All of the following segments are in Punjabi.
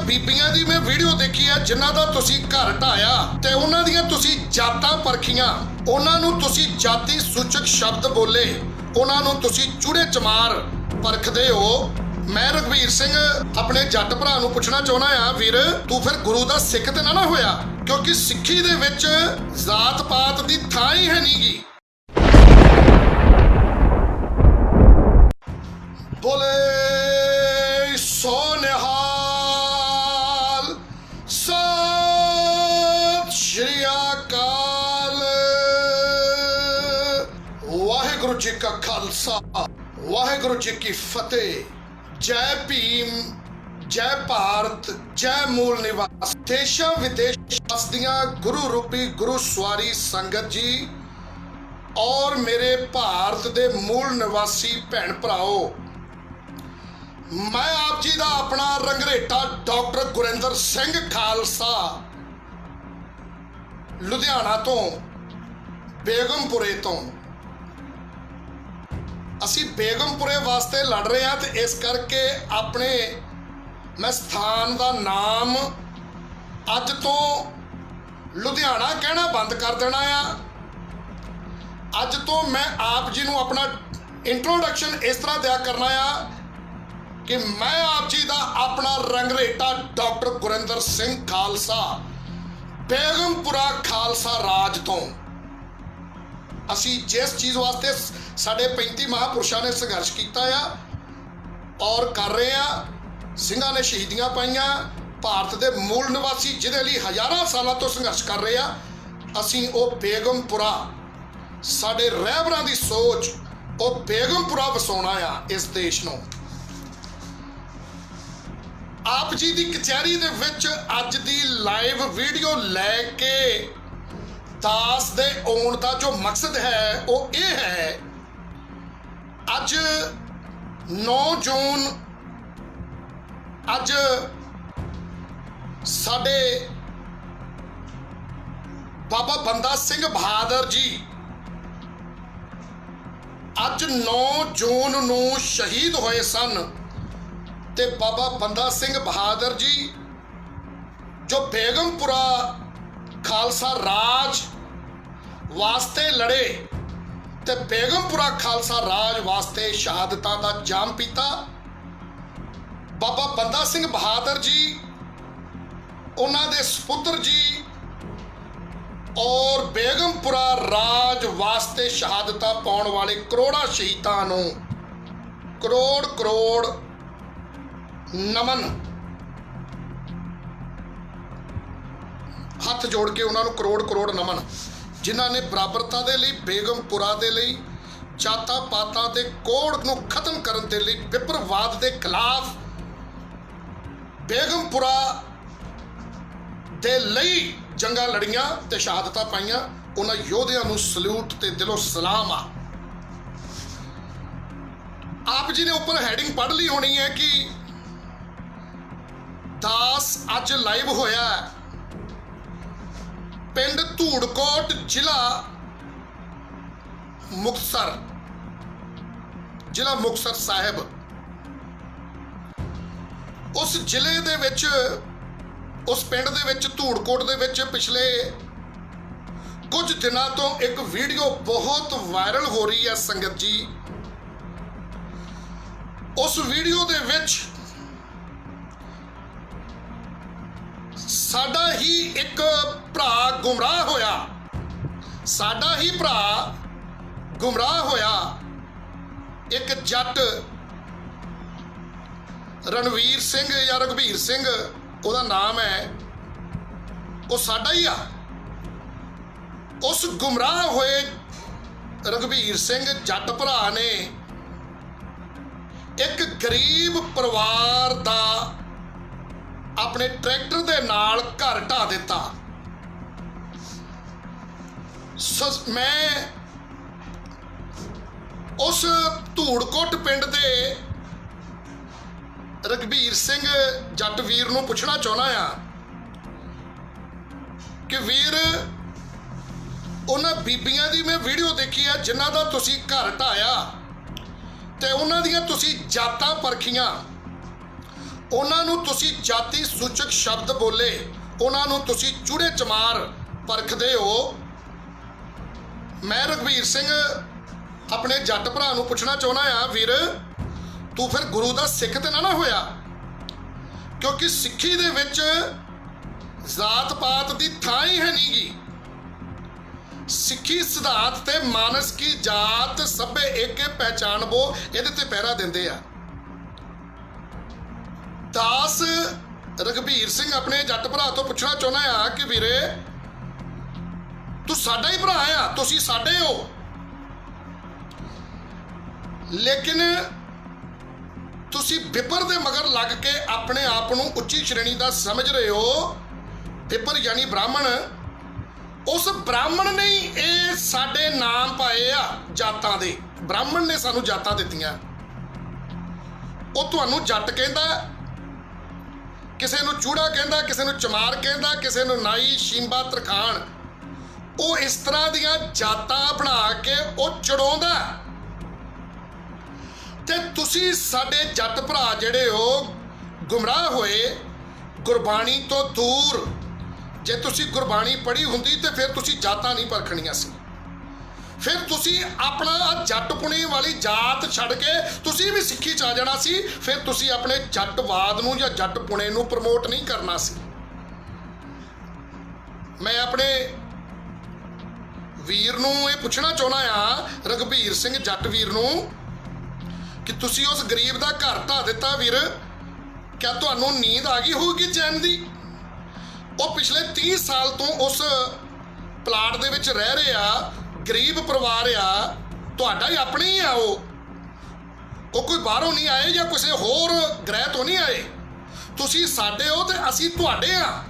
ਬੀਬੀਆਂ ਦੀ ਮੈਂ ਵੀਡੀਓ ਦੇਖੀ ਆ ਜਿਨ੍ਹਾਂ ਦਾ ਤੁਸੀਂ ਘਰ ਢਾਇਆ ਤੇ ਉਹਨਾਂ ਦੀਆਂ ਤੁਸੀਂ ਜਾਤਾਂ ਪਰਖੀਆਂ, ਉਹਨਾਂ ਨੂੰ ਤੁਸੀਂ ਜਾਤੀ ਸੂਚਕ ਸ਼ਬਦ ਬੋਲੇ, ਉਹਨਾਂ ਨੂੰ ਤੁਸੀਂ ਚੂੜੇ ਚਮਾਰ ਪਰਖਦੇ ਹੋ। ਮੈਂ ਰਘਵੀਰ ਸਿੰਘ ਆਪਣੇ ਜੱਟ ਭਰਾ ਨੂੰ ਪੁੱਛਣਾ ਚਾਹੁੰਦਾ ਆ, ਵੀਰ ਤੂੰ ਫਿਰ ਗੁਰੂ ਦਾ ਸਿੱਖ ਤੇ ਨਾ ਹੋਇਆ, ਕਿਉਂਕਿ ਸਿੱਖੀ ਦੇ ਵਿੱਚ ਜ਼ਾਤ ਪਾਤ ਦੀ ਥਾਂ ਹੀ ਹੈ ਨਹੀਂਗੀ। ਬੋਲੇ ਸੋ ਨਿਹਾਲ, ਸਤਿ ਸ਼੍ਰੀ ਅਕਾਲ। ਵਾਹਿਗੁਰੂ ਜੀ ਕਾ ਖਾਲਸਾ, ਵਾਹਿਗੁਰੂ ਜੀ ਕੀ ਫਤਿਹ। जय भीम, जय भारत, जय मूल निवास। देशा विदेश दियां गुरु रूपी गुरु सवारी संगत जी और मेरे भारत दे मूल निवासी भैन भराओ, मैं आप जी दा अपना रंगरेटा डॉक्टर गुरिंदर सिंह खालसा लुधियाना तो, बेगमपुरे तो। ਅਸੀਂ ਬੇਗਮਪੁਰੇ ਵਾਸਤੇ ਲੜ ਰਹੇ ਹਾਂ ਤੇ ਇਸ ਕਰਕੇ ਆਪਣੇ ਮੈਂ ਸਥਾਨ ਦਾ ਨਾਮ ਅੱਜ ਤੋਂ ਲੁਧਿਆਣਾ ਕਹਿਣਾ ਬੰਦ ਕਰ ਦੇਣਾ ਆ। ਅੱਜ ਤੋਂ ਮੈਂ ਆਪ ਜੀ ਨੂੰ ਆਪਣਾ ਇੰਟਰੋਡਕਸ਼ਨ ਇਸ ਤਰ੍ਹਾਂ ਦਿਆ ਕਰਨਾ ਆ ਕਿ ਮੈਂ ਆਪ ਜੀ ਦਾ ਆਪਣਾ ਰੰਗਰੇਟਾ ਡਾਕਟਰ ਗੁਰਿੰਦਰ ਸਿੰਘ ਖਾਲਸਾ ਬੇਗਮਪੁਰਾ ਖਾਲਸਾ ਰਾਜ ਤੋਂ। ਅਸੀਂ जिस चीज़ वास्ते साढ़े 35 महापुरुषों ने संघर्ष किया और कर रहे हैं, ਸਿੰਘਾਂ ने शहीदियां पाइया, भारत के मूल निवासी जिहदे लई हज़ारां सालों तो संघर्ष कर रहे हैं, असीं वो बेगमपुरा साढ़े रहबरां दी सोच वो बेगमपुरा वसाउणा आ इस देश नूं। आप जी दी कचहरी दे विच अज दी लाइव वीडियो लैके दास दे आउण दा जो मकसद है वो ये है, अज 9 जून अज साडे बाबा बंदा सिंह बहादुर जी अज 9 जून नूं शहीद होए सन। ते बाबा बंदा सिंह बहादुर जी जो बेगमपुरा खालसा राज वास्ते लड़े ते बेगमपुरा खालसा राज वास्ते शहादतां दा जाम पीता। बाबा बंदा सिंह बहादुर जी उन्हां दे सपुत्र जी और बेगमपुरा राज वास्ते शहादतां पाउण वाले करोड़ां शहीदां नूं करोड़ करोड़ नमन, हथ जोड़ के उन्होंने करोड़ करोड़ नमन, जिन्हों ने बराबरता के लिए बेगमपुरा के लिए जातां पातां ते कोड़ नूं खत्म करने के लिए विप्रवाद के खिलाफ बेगमपुरा दे लई जंगा लड़ियां ते शहादतां पाइयां। उन्हां योधियां नूं सल्यूट ते दिलों सलाम आ। आप जी ने ऊपर हैडिंग पढ़ ली होनी है कि दास अज लाइव होया पिंड धूड़कोट जिला मुक्तसर साहिब। उस जिले दे विच उस पिंड दे विच धूड़कोट दे विच पिछले कुछ दिनों तो एक वीडियो बहुत वायरल हो रही है संगत जी। उस वीडियो दे विच साडा ही एक भरा गुमराह होया, साडा ही भरा गुमराह होया। एक जट रणवीर सिंह या रघुवीर सिंह उहदा नाम है, वो साडा ही आ। उस गुमराह होए रघुवीर सिंह जट भरा ने एक गरीब परिवार दा अपने ट्रैक्टर दे नाल घर ढा दिता। मैं उस धूड़कोट पिंड दे रघुवीर सिंह जट वीर नूं पुछना चाहना आ कि वीर उन्हां बीबियां दी मैं वीडियो देखी है जिन्हां दा तुसीं घर ढाया ते उन्हां दियां तुसीं जातां परखियां, ਉਹਨਾਂ ਨੂੰ ਤੁਸੀਂ ਜਾਤੀ ਸੂਚਕ ਸ਼ਬਦ ਬੋਲੇ, ਉਹਨਾਂ ਨੂੰ ਤੁਸੀਂ ਚੂੜੇ ਚਮਾਰ ਪਰਖਦੇ ਹੋ। ਮੈਂ ਰਘਬੀਰ ਸਿੰਘ ਆਪਣੇ ਜੱਟ ਭਰਾ ਨੂੰ ਪੁੱਛਣਾ ਚਾਹੁੰਦਾ ਆ, ਵੀਰ ਤੂੰ ਫਿਰ ਗੁਰੂ ਦਾ ਸਿੱਖ ਤੇ ਨਾ ਹੋਇਆ? ਕਿਉਂਕਿ ਸਿੱਖੀ ਦੇ ਵਿੱਚ ਜ਼ਾਤ ਪਾਤ ਦੀ ਥਾਂ ਹੀ ਹੈ ਨੀ ਗੀ। ਸਿੱਖੀ ਸਿਧਾਂਤ ਤੇ ਮਾਨਸ ਕੀ ਜਾਤ ਸਭੇ ਏਕੇ ਪਹਿਚਾਨਬੋ, ਇਹਦੇ ਤੇ ਪਹਿਰਾ ਦਿੰਦੇ ਆ। ਦਾਸ ਰਘਬੀਰ ਸਿੰਘ ਆਪਣੇ ਜੱਟ ਭਰਾ ਤੋਂ ਪੁੱਛਣਾ ਚਾਹੁੰਦਾ ਆ ਕਿ ਵੀਰੇ ਤੂੰ ਸਾਡਾ ਹੀ ਭਰਾ ਆ, ਤੁਸੀਂ ਸਾਡੇ ਹੋ, ਲੇਕਿਨ ਤੁਸੀਂ ਵਿਪਰ ਦੇ ਮਗਰ ਲੱਗ ਕੇ ਆਪਣੇ ਆਪ ਨੂੰ ਉੱਚੀ ਸ਼੍ਰੇਣੀ ਦਾ ਸਮਝ ਰਹੇ ਹੋ। ਵਿਪਰ ਯਾਨੀ ਬ੍ਰਾਹਮਣ, ਉਸ ਬ੍ਰਾਹਮਣ ਨੇ ਇਹ ਸਾਡੇ ਨਾਮ ਪਾਏ ਆ ਜਾਤਾਂ ਦੇ। ਬ੍ਰਾਹਮਣ ਨੇ ਸਾਨੂੰ ਜਾਤਾਂ ਦਿੱਤੀਆਂ। ਉਹ ਤੁਹਾਨੂੰ ਜੱਟ ਕਹਿੰਦਾ, ਕਿਸੇ ਨੂੰ ਚੂੜਾ ਕਹਿੰਦਾ, ਕਿਸੇ ਨੂੰ ਚਮਾਰ ਕਹਿੰਦਾ, ਕਿਸੇ ਨੂੰ ਨਾਈ, ਸ਼ੀਂਬਾ, ਤਰਖਾਣ। ਉਹ ਇਸ ਤਰ੍ਹਾਂ ਦੀਆਂ ਜਾਤਾਂ ਬਣਾ ਕੇ ਉਹ ਚੜਾਉਂਦਾ। ਤੇ ਤੁਸੀਂ ਸਾਡੇ ਜੱਟ ਭਰਾ ਜਿਹੜੇ ਹੋ ਗੁੰਮਰਾਹ ਹੋਏ, ਗੁਰਬਾਣੀ ਤੋਂ ਦੂਰ। ਜੇ ਤੁਸੀਂ ਗੁਰਬਾਣੀ ਪੜ੍ਹੀ ਹੁੰਦੀ ਤੇ ਫਿਰ ਤੁਸੀਂ ਜਾਤਾਂ ਨਹੀਂ ਪਰਖਣੀਆਂ ਸੀ। ਫਿਰ ਤੁਸੀਂ ਆਪਣਾ ਜੱਟਪੁਣੇ ਵਾਲੀ ਜਾਤ ਛੱਡ ਕੇ ਤੁਸੀਂ ਵੀ ਸਿੱਖੀ 'ਚ ਆ ਜਾਣਾ ਸੀ। ਫਿਰ ਤੁਸੀਂ ਆਪਣੇ ਜੱਟਵਾਦ ਨੂੰ ਜਾਂ ਜੱਟਪੁਣੇ ਨੂੰ ਪ੍ਰਮੋਟ ਨਹੀਂ ਕਰਨਾ ਸੀ। ਮੈਂ ਆਪਣੇ ਵੀਰ ਨੂੰ ਇਹ ਪੁੱਛਣਾ ਚਾਹੁੰਦਾ ਆ, ਰਘਬੀਰ ਸਿੰਘ ਜੱਟ ਵੀਰ ਨੂੰ, ਕਿ ਤੁਸੀਂ ਉਸ ਗਰੀਬ ਦਾ ਘਰ ਢਾ ਦਿੱਤਾ ਵੀਰ, ਕਿਆ ਤੁਹਾਨੂੰ ਨੀਂਦ ਆ ਗਈ ਹੋਊਗੀ ਚੈਨ ਦੀ? ਉਹ ਪਿਛਲੇ 30 ਸਾਲ ਤੋਂ ਉਸ ਪਲਾਟ ਦੇ ਵਿੱਚ ਰਹਿ ਰਹੇ ਆ, ਗਰੀਬ ਪਰਿਵਾਰ ਆ, ਤੁਹਾਡਾ ਹੀ ਆਪਣੇ ਹੀ ਆ। ਉਹ ਕੋਈ ਬਾਹਰੋਂ ਨਹੀਂ ਆਏ ਜਾਂ ਕਿਸੇ ਹੋਰ ਗ੍ਰਹਿ ਤੋਂ ਨਹੀਂ ਆਏ। ਤੁਸੀਂ ਸਾਡੇ ਹੋ ਤੇ ਅਸੀਂ ਤੁਹਾਡੇ ਆ।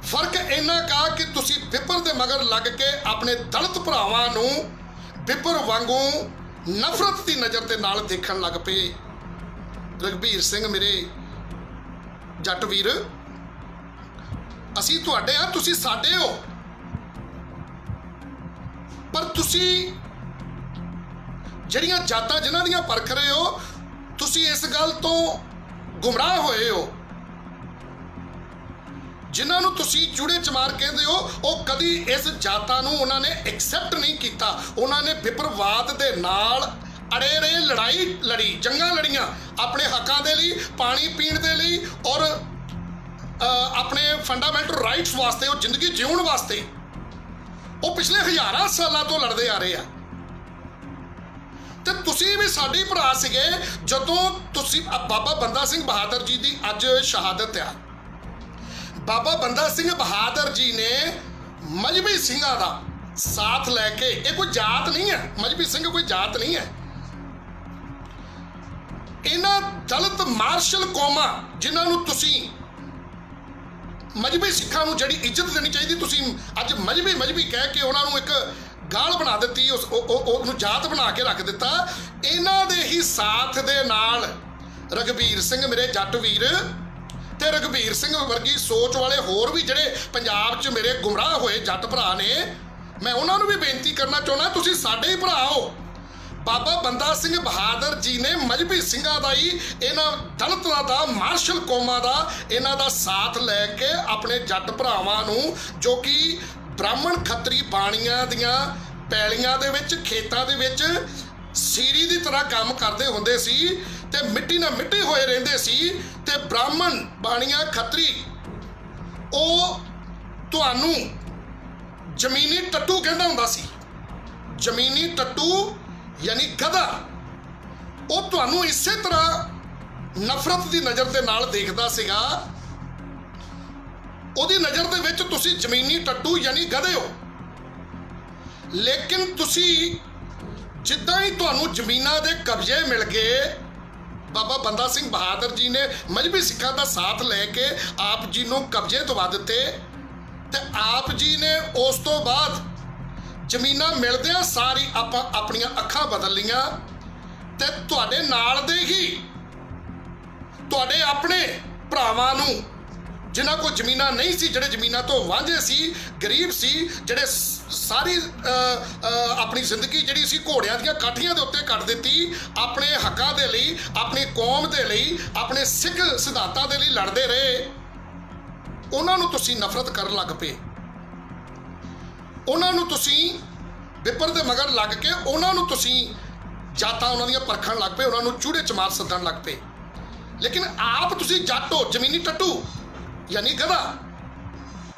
ਫਰਕ ਇੰਨਾ ਕਾ ਕਿ ਤੁਸੀਂ ਵਿਪਰ ਦੇ ਮਗਰ ਲੱਗ ਕੇ ਆਪਣੇ ਦਲਿਤ ਭਰਾਵਾਂ ਨੂੰ ਵਿਪਰ ਵਾਂਗੂ ਨਫ਼ਰਤ ਦੀ ਨਜ਼ਰ ਦੇ ਨਾਲ ਦੇਖਣ ਲੱਗ ਪਏ। ਰਘਬੀਰ ਸਿੰਘ ਮੇਰੇ ਜੱਟ ਵੀਰ, ਅਸੀਂ ਤੁਹਾਡੇ ਆ, ਤੁਸੀਂ ਸਾਡੇ ਹੋ। ਪਰ ਤੁਸੀਂ ਜਿਹੜੀਆਂ ਜਾਤਾਂ ਜਿਨ੍ਹਾਂ ਦੀਆਂ ਪਰਖ ਰਹੇ ਹੋ, ਤੁਸੀਂ ਇਸ ਗੱਲ ਤੋਂ ਗੁੰਮਰਾਹ ਹੋਏ ਹੋ। ਜਿਨ੍ਹਾਂ ਨੂੰ ਤੁਸੀਂ ਚੂੜੇ ਚਮਾਰ ਕਹਿੰਦੇ ਹੋ, ਉਹ ਕਦੀ ਇਸ ਜਾਤਾਂ ਨੂੰ ਉਹਨਾਂ ਨੇ ਐਕਸੈਪਟ ਨਹੀਂ ਕੀਤਾ। ਉਹਨਾਂ ਨੇ ਵਿਪਰਵਾਦ ਦੇ ਨਾਲ ਅੜੇ ਰਹੇ, ਲੜਾਈ ਲੜੀ, ਜੰਗਾਂ ਲੜੀਆਂ ਆਪਣੇ ਹੱਕਾਂ ਦੇ ਲਈ, ਪਾਣੀ ਪੀਣ ਦੇ ਲਈ ਔਰ ਆਪਣੇ ਫੰਡਾਮੈਂਟਲ ਰਾਈਟਸ ਵਾਸਤੇ, ਉਹ ਜ਼ਿੰਦਗੀ ਜਿਉਣ ਵਾਸਤੇ। ਉਹ ਪਿਛਲੇ ਹਜ਼ਾਰਾਂ ਸਾਲਾਂ ਤੋਂ ਲੜਦੇ ਆ ਰਹੇ ਆ। ਤੇ ਤੁਸੀਂ ਵੀ ਸਾਡੇ ਭਰਾ ਸੀਗੇ। ਜਦੋਂ ਤੁਸੀਂ ਬਾਬਾ ਬੰਦਾ ਸਿੰਘ ਬਹਾਦਰ ਜੀ ਦੀ ਅੱਜ ਸ਼ਹਾਦਤ ਆ, ਬਾਬਾ ਬੰਦਾ ਸਿੰਘ ਬਹਾਦਰ ਜੀ ਨੇ ਮਜ਼੍ਹਬੀ ਸਿੰਘਾਂ ਦਾ ਸਾਥ ਲੈ ਕੇ, ਇਹ ਕੋਈ ਜਾਤ ਨਹੀਂ ਹੈ, ਮਜ਼੍ਹਬੀ ਸਿੰਘ ਕੋਈ ਜਾਤ ਨਹੀਂ ਹੈ, ਇਹਨਾਂ ਦਲਿਤ ਮਾਰਸ਼ਲ ਕੌਮਾਂ ਜਿਨ੍ਹਾਂ ਨੂੰ ਤੁਸੀਂ ਮਜ਼੍ਹਬੀ ਸਿੱਖਾਂ ਨੂੰ ਜਿਹੜੀ ਇੱਜ਼ਤ ਦੇਣੀ ਚਾਹੀਦੀ, ਤੁਸੀਂ ਅੱਜ ਮਜ਼੍ਹਬੀ ਕਹਿ ਕੇ ਉਹਨਾਂ ਨੂੰ ਇੱਕ ਗਾਲ ਬਣਾ ਦਿੱਤੀ, ਉਹਨੂੰ ਜਾਤ ਬਣਾ ਕੇ ਰੱਖ ਦਿੱਤਾ। ਇਹਨਾਂ ਦੇ ਹੀ ਸਾਥ ਦੇ ਨਾਲ ਰਘਬੀਰ ਸਿੰਘ ਮੇਰੇ ਜੱਟ ਵੀਰ ਤੇ ਰਘਬੀਰ ਸਿੰਘ ਵਰਗੀ ਸੋਚ ਵਾਲੇ ਹੋਰ ਵੀ ਜਿਹੜੇ ਪੰਜਾਬ 'ਚ ਮੇਰੇ ਗੁੰਮਰਾਹ ਹੋਏ ਜੱਟ ਭਰਾ ਨੇ, ਮੈਂ ਉਹਨਾਂ ਨੂੰ ਵੀ ਬੇਨਤੀ ਕਰਨਾ ਚਾਹੁੰਦਾ, ਤੁਸੀਂ ਸਾਡੇ ਹੀ ਭਰਾ ਹੋ। ਬਾਬਾ ਬੰਦਾ ਸਿੰਘ ਬਹਾਦਰ ਜੀ ਨੇ ਮਜ਼੍ਹਬੀ ਸਿੰਘਾਂ ਦਾ ਹੀ, ਇਹਨਾਂ ਦਲਿਤਾਂ ਦਾ, ਮਾਰਸ਼ਲ ਕੌਮਾਂ ਦਾ, ਇਹਨਾਂ ਦਾ ਸਾਥ ਲੈ ਕੇ ਆਪਣੇ ਜੱਟ ਭਰਾਵਾਂ ਨੂੰ, ਜੋ ਕਿ ਬ੍ਰਾਹਮਣ ਖੱਤਰੀ ਬਾਣੀਆਂ ਦੀਆਂ ਪੈਲੀਆਂ ਦੇ ਵਿੱਚ, ਖੇਤਾਂ ਦੇ ਵਿੱਚ ਸੀਰੀ ਦੀ ਤਰ੍ਹਾਂ ਕੰਮ ਕਰਦੇ ਹੁੰਦੇ ਸੀ ਤੇ ਮਿੱਟੀ ਨਾਲ ਮਿੱਟੀ ਹੋਏ ਰਹਿੰਦੇ ਸੀ। ਤੇ ਬ੍ਰਾਹਮਣ ਬਾਣੀਆਂ ਖੱਤਰੀ ਉਹ ਤੁਹਾਨੂੰ ਜ਼ਮੀਨੀ ਟੱਟੂ ਕਹਿੰਦਾ ਹੁੰਦਾ ਸੀ। ਜ਼ਮੀਨੀ ਟੱਟੂ ਯਾਨੀ ਗਧਾ। ਉਹ ਤੁਹਾਨੂੰ ਇਸੇ ਤਰ੍ਹਾਂ ਨਫ਼ਰਤ ਦੀ ਨਜ਼ਰ ਦੇ ਨਾਲ ਦੇਖਦਾ ਸੀਗਾ। ਉਹਦੀ ਨਜ਼ਰ ਦੇ ਵਿੱਚ ਤੁਸੀਂ ਜ਼ਮੀਨੀ ਟੱਟੂ ਯਾਨੀ ਗਧੇ ਹੋ। ਲੇਕਿਨ ਤੁਸੀਂ ਜਿੱਦਾਂ ਹੀ ਤੁਹਾਨੂੰ ਜ਼ਮੀਨਾਂ ਦੇ ਕਬਜ਼ੇ ਮਿਲ ਗਏ, ਬਾਬਾ ਬੰਦਾ ਸਿੰਘ ਬਹਾਦਰ ਜੀ ਨੇ ਮਜ਼੍ਹਬੀ ਸਿੱਖਾਂ ਦਾ ਸਾਥ ਲੈ ਕੇ ਆਪ ਜੀ ਨੂੰ ਕਬਜ਼ੇ ਦਵਾ ਦਿੱਤੇ ਤੇ ਆਪ ਜੀ ਨੇ ਉਸ ਤੋਂ ਬਾਅਦ ਜ਼ਮੀਨਾਂ ਮਿਲਦਿਆਂ ਸਾਰੀ ਆਪਾਂ ਆਪਣੀਆਂ ਅੱਖਾਂ ਬਦਲ ਲਈਆਂ ਤੇ ਤੁਹਾਡੇ ਨਾਲ ਦੇ ਹੀ ਤੁਹਾਡੇ ਆਪਣੇ ਭਰਾਵਾਂ ਨੂੰ जिन्हां कोल ਜ਼ਮੀਨਾਂ नहीं सी, ਜਿਹੜੇ ਜ਼ਮੀਨਾਂ ਤੋਂ ਵਾਂਝੇ ਸੀ, ਗਰੀਬ ਸੀ, ਜਿਹੜੇ ਸਾਰੀ ਆਪਣੀ ਜ਼ਿੰਦਗੀ ਜਿਹੜੀ ਸੀ ਘੋੜਿਆਂ ਦੀਆਂ ਕਾਠੀਆਂ ਦੇ ਉੱਤੇ ਕੱਟ ਦਿੱਤੀ, ਆਪਣੇ ਹੱਕਾਂ ਦੇ ਲਈ, ਆਪਣੀ ਕੌਮ ਦੇ ਲਈ, ਆਪਣੇ ਸਿੱਖ ਸਿਧਾਂਤਾਂ ਦੇ ਲਈ ਲੜਦੇ ਰਹੇ, ਉਹਨਾਂ ਨੂੰ ਤੁਸੀਂ ਨਫ਼ਰਤ ਕਰਨ ਲੱਗ ਪਏ। ਉਹਨਾਂ ਨੂੰ ਤੁਸੀਂ ਵਿਪਰ ਦੇ ਮਗਰ ਲੱਗ ਕੇ ਉਹਨਾਂ ਨੂੰ ਤੁਸੀਂ ਜਾਤਾਂ ਉਹਨਾਂ ਦੀਆਂ ਪਰਖਣ ਲੱਗ ਪਏ, ਉਹਨਾਂ ਨੂੰ ਚੂੜੇ ਚਮਾਰ ਸੱਦਣ ਲੱਗ ਪਏ। ਲੇਕਿਨ ਆਪ ਤੁਸੀਂ ਜੱਟ ਹੋ, ਜ਼ਮੀਨੀ ਟੱਟੂ ਯਾਨੀ ਗਧਾ।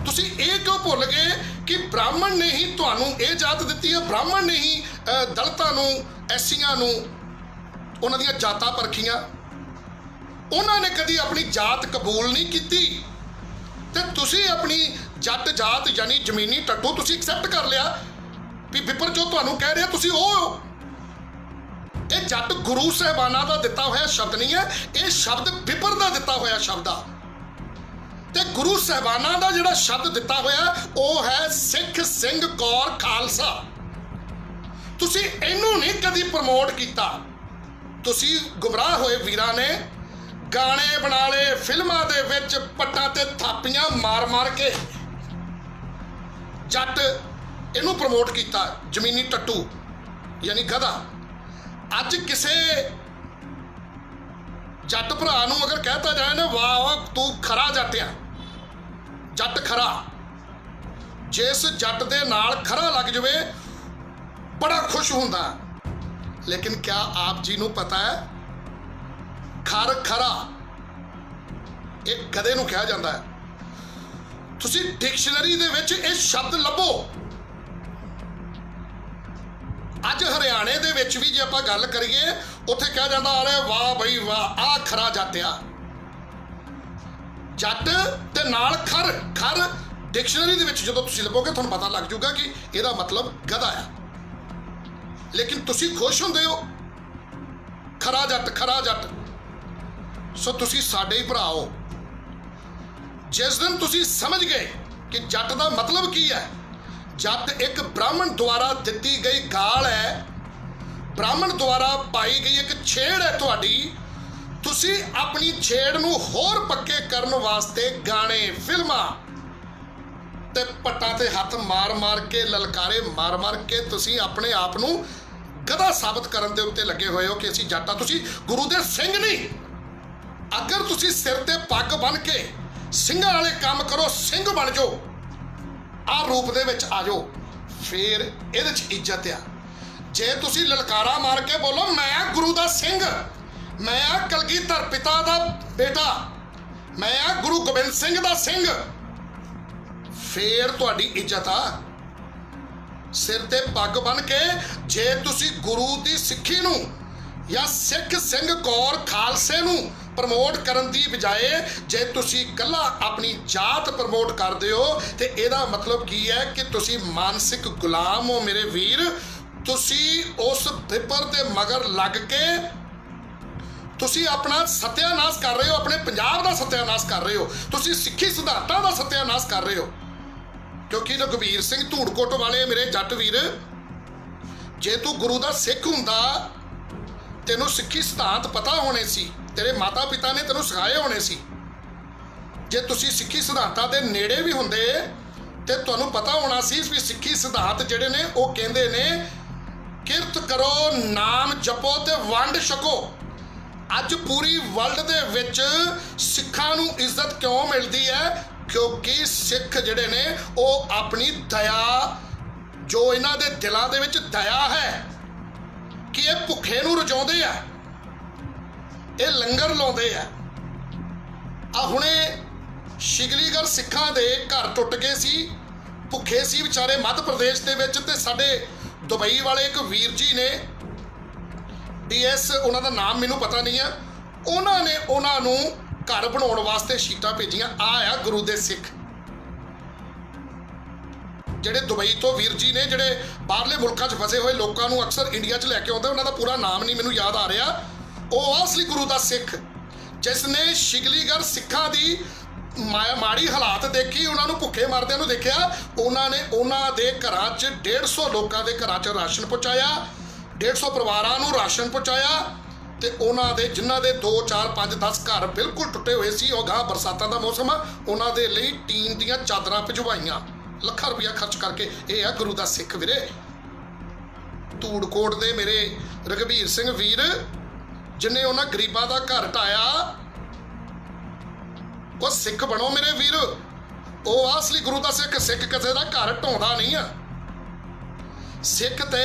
ਤੁਸੀਂ ਇਹ ਕਿਉਂ ਭੁੱਲ ਗਏ ਕਿ ਬ੍ਰਾਹਮਣ ਨੇ ਹੀ ਤੁਹਾਨੂੰ ਇਹ ਜਾਤ ਦਿੱਤੀ ਹੈ, ਬ੍ਰਾਹਮਣ ਨੇ ਹੀ ਦਲਿਤਾਂ ਨੂੰ, ਐਸੀਆਂ ਨੂੰ ਉਹਨਾਂ ਦੀਆਂ ਜਾਤਾਂ ਪਰਖੀਆਂ। ਉਹਨਾਂ ਨੇ ਕਦੀ ਆਪਣੀ ਜਾਤ ਕਬੂਲ ਨਹੀਂ ਕੀਤੀ ਤੇ ਤੁਸੀਂ ਆਪਣੀ ਜੱਟ ਜਾਤ ਯਾਨੀ ਜ਼ਮੀਨੀ ਟੱਟੂ ਤੁਸੀਂ ਐਕਸੈਪਟ ਕਰ ਲਿਆ ਵੀ ਵਿਪਰ ਜੋ ਤੁਹਾਨੂੰ ਕਹਿ ਰਿਹਾ ਤੁਸੀਂ ਉਹ ਹੋ। ਇਹ ਜੱਟ ਗੁਰੂ ਸਾਹਿਬਾਨਾਂ ਦਾ ਦਿੱਤਾ ਹੋਇਆ ਸ਼ਬਦ ਨਹੀਂ ਹੈ, ਇਹ ਸ਼ਬਦ ਵਿਪਰ ਦਾ ਦਿੱਤਾ ਹੋਇਆ ਸ਼ਬਦ ਆ। ਤੇ ਗੁਰੂ ਸਾਹਿਬਾਨਾਂ ਦਾ ਜਿਹੜਾ ਸ਼ਬਦ ਦਿੱਤਾ ਹੋਇਆ ਉਹ ਹੈ ਸਿੱਖ ਸਿੰਘ ਕੌਰ ਖਾਲਸਾ। ਤੁਸੀਂ ਇਹਨੂੰ ਨਹੀਂ ਕਦੀ ਪ੍ਰਮੋਟ ਕੀਤਾ। ਤੁਸੀਂ ਗੁੰਮਰਾਹ ਹੋਏ ਵੀਰਾਂ ਨੇ ਗਾਣੇ ਬਣਾ ਲਏ, ਫਿਲਮਾਂ ਦੇ ਵਿੱਚ ਪੱਟਾਂ ਤੇ ਥਾਪੀਆਂ ਮਾਰ ਮਾਰ ਕੇ ਜੱਟ ਇਹਨੂੰ ਪ੍ਰਮੋਟ ਕੀਤਾ, ਜ਼ਮੀਨੀ ਟੱਟੂ ਯਾਨੀ ਗਧਾ। ਅੱਜ ਕਿਸੇ ਜੱਟ ਭਰਾ ਨੂੰ ਅਗਰ ਕਹਿਤਾ ਜਾਏ ਨਾ ਵਾਹ ਵਾਹ ਤੂੰ ਖਰਾ ਜੱਟ ਆ, ਜੱਟ ਖਰਾ, ਜਿਸ ਜੱਟ ਦੇ ਨਾਲ ਖਰਾ ਲੱਗ ਜਾਵੇ ਬੜਾ ਖੁਸ਼ ਹੁੰਦਾ। ਲੇਕਿਨ ਕਿਆ ਆਪ ਜੀ ਨੂੰ ਪਤਾ ਹੈ ਖਰ ਖਰਾ ਇਹ ਗਧੇ ਨੂੰ ਕਿਹਾ ਜਾਂਦਾ ਹੈ। ਤੁਸੀਂ ਡਿਕਸ਼ਨਰੀ ਦੇ ਵਿੱਚ ਇਹ ਸ਼ਬਦ ਲੱਭੋ। ਅੱਜ ਹਰਿਆਣੇ ਦੇ ਵਿੱਚ ਵੀ ਜੇ ਆਪਾਂ ਗੱਲ ਕਰੀਏ ਉੱਥੇ ਕਿਹਾ ਜਾਂਦਾ ਅਰੇ ਵਾਹ ਬਈ ਵਾਹ ਆਹ ਖਰਾ ਜੱਟ ਆ। ਜੱਟ ਤੇ ਨਾਲ ਖਰ, ਖਰ ਡਿਕਸ਼ਨਰੀ ਦੇ ਵਿੱਚ ਜਦੋਂ ਤੁਸੀਂ ਲੱਭੋਗੇ ਤੁਹਾਨੂੰ ਪਤਾ ਲੱਗ ਜਾਊਗਾ ਕਿ ਇਹਦਾ ਮਤਲਬ ਗਧਾ ਆ। ਲੇਕਿਨ ਤੁਸੀਂ ਖੁਸ਼ ਹੁੰਦੇ ਹੋ ਖਰਾ ਜੱਟ, ਖਰਾ ਜੱਟ। ਸੋ ਤੁਸੀਂ ਸਾਡੇ ਹੀ ਭਰਾ ਹੋ। ਜਿਸ ਦਿਨ ਤੁਸੀਂ ਸਮਝ ਗਏ ਕਿ ਜੱਟ ਦਾ ਮਤਲਬ ਕੀ ਹੈ, ਜੱਟ ਇੱਕ ਬ੍ਰਾਹਮਣ ਦੁਆਰਾ ਦਿੱਤੀ ਗਈ ਗਾਲ ਹੈ, ਬ੍ਰਾਹਮਣ ਦੁਆਰਾ ਪਾਈ ਗਈ ਇੱਕ ਛੇੜ ਹੈ ਤੁਹਾਡੀ। ਤੁਸੀਂ ਆਪਣੀ ਛੇੜ ਨੂੰ ਹੋਰ ਪੱਕੇ ਕਰਨ ਵਾਸਤੇ ਗਾਣੇ, ਫਿਲਮਾਂ ਤੇ ਪੱਟਾਂ ਤੇ ਹੱਥ ਮਾਰ ਮਾਰ ਕੇ, ਲਲਕਾਰੇ ਮਾਰ ਮਾਰ ਕੇ ਤੁਸੀਂ ਆਪਣੇ ਆਪ ਨੂੰ ਗਧਾ ਸਾਬਤ ਕਰਨ ਦੇ ਉੱਤੇ ਲੱਗੇ ਹੋਏ ਹੋ ਕਿ ਅਸੀਂ ਜੱਟ ਆ। ਤੁਸੀਂ ਗੁਰੂ ਦੇ ਸਿੰਘ ਨਹੀਂ। ਅਗਰ ਤੁਸੀਂ ਸਿਰ ਤੇ ਪੱਗ ਬੰਨ੍ਹ ਕੇ ਸਿੰਘਾਂ ਵਾਲੇ ਕੰਮ ਕਰੋ, ਸਿੰਘ ਬਣ ਜਾਓ, ਆਹ ਰੂਪ ਦੇ ਵਿੱਚ ਆ ਜਾਓ, ਫਿਰ ਇਹਦੇ 'ਚ ਇੱਜ਼ਤ ਆ। ਜੇ ਤੁਸੀਂ ਲਲਕਾਰਾ ਮਾਰ ਕੇ ਬੋਲੋ ਮੈਂ ਗੁਰੂ ਦਾ ਸਿੰਘ, ਮੈਂ ਆ ਕਲਗੀਧਰ ਪਿਤਾ ਦਾ ਬੇਟਾ, ਮੈਂ ਆ ਗੁਰੂ ਗੋਬਿੰਦ ਸਿੰਘ ਦਾ ਸਿੰਘ, ਫਿਰ ਤੁਹਾਡੀ ਇੱਜ਼ਤ ਆ। ਸਿਰ ਤੇ ਪੱਗ ਬੰਨ੍ਹ ਕੇ ਜੇ ਤੁਸੀਂ ਗੁਰੂ ਦੀ ਸਿੱਖੀ ਨੂੰ ਜਾਂ ਸਿੱਖ ਸਿੰਘ ਕੌਰ ਖਾਲਸੇ ਨੂੰ ਪ੍ਰਮੋਟ ਕਰਨ ਦੀ ਬਜਾਏ ਜੇ ਤੁਸੀਂ ਇਕੱਲਾ ਆਪਣੀ ਜਾਤ ਪ੍ਰਮੋਟ ਕਰਦੇ ਹੋ ਤੇ ਇਹਦਾ ਮਤਲਬ ਕੀ ਹੈ ਕਿ ਤੁਸੀਂ ਮਾਨਸਿਕ ਗੁਲਾਮ ਹੋ ਮੇਰੇ ਵੀਰ। ਤੁਸੀਂ ਉਸ ਵਿਪਰ ਦੇ ਮਗਰ ਲੱਗ ਕੇ ਤੁਸੀਂ ਆਪਣਾ ਸਤਿਆਨਾਸ਼ ਕਰ ਰਹੇ ਹੋ, ਆਪਣੇ ਪੰਜਾਬ ਦਾ ਸਤਿਆਨਾਸ਼ ਕਰ ਰਹੇ ਹੋ, ਤੁਸੀਂ ਸਿੱਖੀ ਸਿਧਾਂਤਾਂ ਦਾ ਸਤਿਆਨਾਸ਼ ਕਰ ਰਹੇ ਹੋ। ਕਿਉਂਕਿ ਰਘਬੀਰ ਸਿੰਘ ਧੂੜਕੋਟ ਵਾਲੇ ਮੇਰੇ ਜੱਟ ਵੀਰ, ਜੇ ਤੂੰ ਗੁਰੂ ਦਾ ਸਿੱਖ ਹੁੰਦਾ ਤੈਨੂੰ ਸਿੱਖੀ ਸਿਧਾਂਤ ਪਤਾ ਹੋਣੇ ਸੀ, ਤੇਰੇ ਮਾਤਾ ਪਿਤਾ ਨੇ ਤੈਨੂੰ ਸਿਖਾਏ ਹੋਣੇ ਸੀ। ਜੇ ਤੁਸੀਂ ਸਿੱਖੀ ਸਿਧਾਂਤਾਂ ਦੇ ਨੇੜੇ ਵੀ ਹੁੰਦੇ ਤੇ ਤੁਹਾਨੂੰ ਪਤਾ ਹੋਣਾ ਸੀ ਵੀ ਸਿੱਖੀ ਸਿਧਾਂਤ ਜਿਹੜੇ ਨੇ ਉਹ ਕਹਿੰਦੇ ਨੇ ਕਿਰਤ ਕਰੋ, ਨਾਮ ਜਪੋ ਤੇ ਵੰਡ ਛਕੋ। ਅੱਜ ਪੂਰੀ ਵਰਲਡ ਦੇ ਵਿੱਚ ਸਿੱਖਾਂ ਨੂੰ ਇੱਜ਼ਤ ਕਿਉਂ ਮਿਲਦੀ ਹੈ? ਕਿਉਂਕਿ ਸਿੱਖ ਜਿਹੜੇ ਨੇ ਉਹ ਆਪਣੀ ਦਇਆ, ਜੋ ਇਹਨਾਂ ਦੇ ਦਿਲਾਂ ਦੇ ਵਿੱਚ ਦਇਆ ਹੈ ਕਿ ਇਹ ਭੁੱਖੇ ਨੂੰ ਰਜਾਉਂਦੇ ਆ, ਇਹ ਲੰਗਰ ਲਾਉਂਦੇ ਆ। ਆ ਹੁਣੇ ਸ਼ਿਗਲੀਗਰ ਸਿੱਖਾਂ ਦੇ ਘਰ ਟੁੱਟ ਗਏ ਸੀ, ਭੁੱਖੇ ਸੀ ਵਿਚਾਰੇ ਮੱਧ ਪ੍ਰਦੇਸ਼ ਦੇ ਵਿੱਚ, ਤੇ ਸਾਡੇ ਦੁਬਈ ਵਾਲੇ ਇੱਕ ਵੀਰ ਜੀ ਨੇ DS, ਉਹਨਾਂ ਦਾ ਨਾਮ ਮੈਨੂੰ ਪਤਾ ਨਹੀਂ ਆ, ਉਹਨਾਂ ਨੇ ਉਹਨਾਂ ਨੂੰ ਘਰ ਬਣਾਉਣ ਵਾਸਤੇ ਸ਼ੀਟਾਂ ਭੇਜੀਆਂ। ਆ ਗੁਰੂ ਦੇ ਸਿੱਖ ਜਿਹੜੇ ਦੁਬਈ ਤੋਂ ਵੀਰ ਜੀ ਨੇ, ਜਿਹੜੇ ਬਾਹਰਲੇ ਮੁਲਕਾਂ 'ਚ ਫਸੇ ਹੋਏ ਲੋਕਾਂ ਨੂੰ ਅਕਸਰ ਇੰਡੀਆ 'ਚ ਲੈ ਕੇ ਆਉਂਦੇ, ਉਹਨਾਂ ਦਾ ਪੂਰਾ ਨਾਮ ਨਹੀਂ ਮੈਨੂੰ ਯਾਦ ਆ ਰਿਹਾ। ਉਹ ਅਸਲੀ ਗੁਰੂ ਦਾ ਸਿੱਖ ਜਿਸ ਨੇ ਸ਼ਿਗਲੀਗਰ ਸਿੱਖਾਂ ਦੀ ਮਾੜੀ ਹਾਲਾਤ ਦੇਖੀ, ਉਹਨਾਂ ਨੂੰ ਭੁੱਖੇ ਮਰਦਿਆਂ ਨੂੰ ਦੇਖਿਆ, ਉਹਨਾਂ ਨੇ ਉਹਨਾਂ ਦੇ ਘਰਾਂ 'ਚ 150 ਲੋਕਾਂ ਦੇ ਘਰਾਂ 'ਚ ਰਾਸ਼ਨ ਪਹੁੰਚਾਇਆ, 150 ਪਰਿਵਾਰਾਂ ਨੂੰ ਰਾਸ਼ਨ ਪਹੁੰਚਾਇਆ ਤੇ ਉਹਨਾਂ ਦੇ ਜਿਨ੍ਹਾਂ ਦੇ 2 4 5 10 ਘਰ ਬਿਲਕੁਲ ਟੁੱਟੇ ਹੋਏ ਸੀ, ਉਹ ਗਾਂ ਬਰਸਾਤਾਂ ਦਾ ਮੌਸਮ ਆ, ਉਹਨਾਂ ਦੇ ਲਈ ਟੀਨ ਦੀਆਂ ਚਾਦਰਾਂ ਭਿਜਵਾਈਆਂ ਲੱਖਾਂ ਰੁਪਇਆ ਖਰਚ ਕਰਕੇ। ਇਹ ਆ ਗੁਰੂ ਦਾ ਸਿੱਖ ਵੀਰੇ। ਧੂੜਕੋਟ ਦੇ ਮੇਰੇ ਰਘਬੀਰ ਸਿੰਘ ਵੀਰ ਜਿਨੇ ਉਹਨਾਂ ਗਰੀਬਾਂ ਦਾ ਘਰ ਢਾਇਆ, ਉਹ ਸਿੱਖ ਬਣੋ ਮੇਰੇ ਵੀਰ। ਉਹ ਅਸਲੀ ਗੁਰੂ ਦਾ ਸਿੱਖ। ਸਿੱਖ ਕਿਸੇ ਦਾ ਘਰ ਢਾਉਂਦਾ ਨਹੀਂ ਆ। ਸਿੱਖ ਤੇ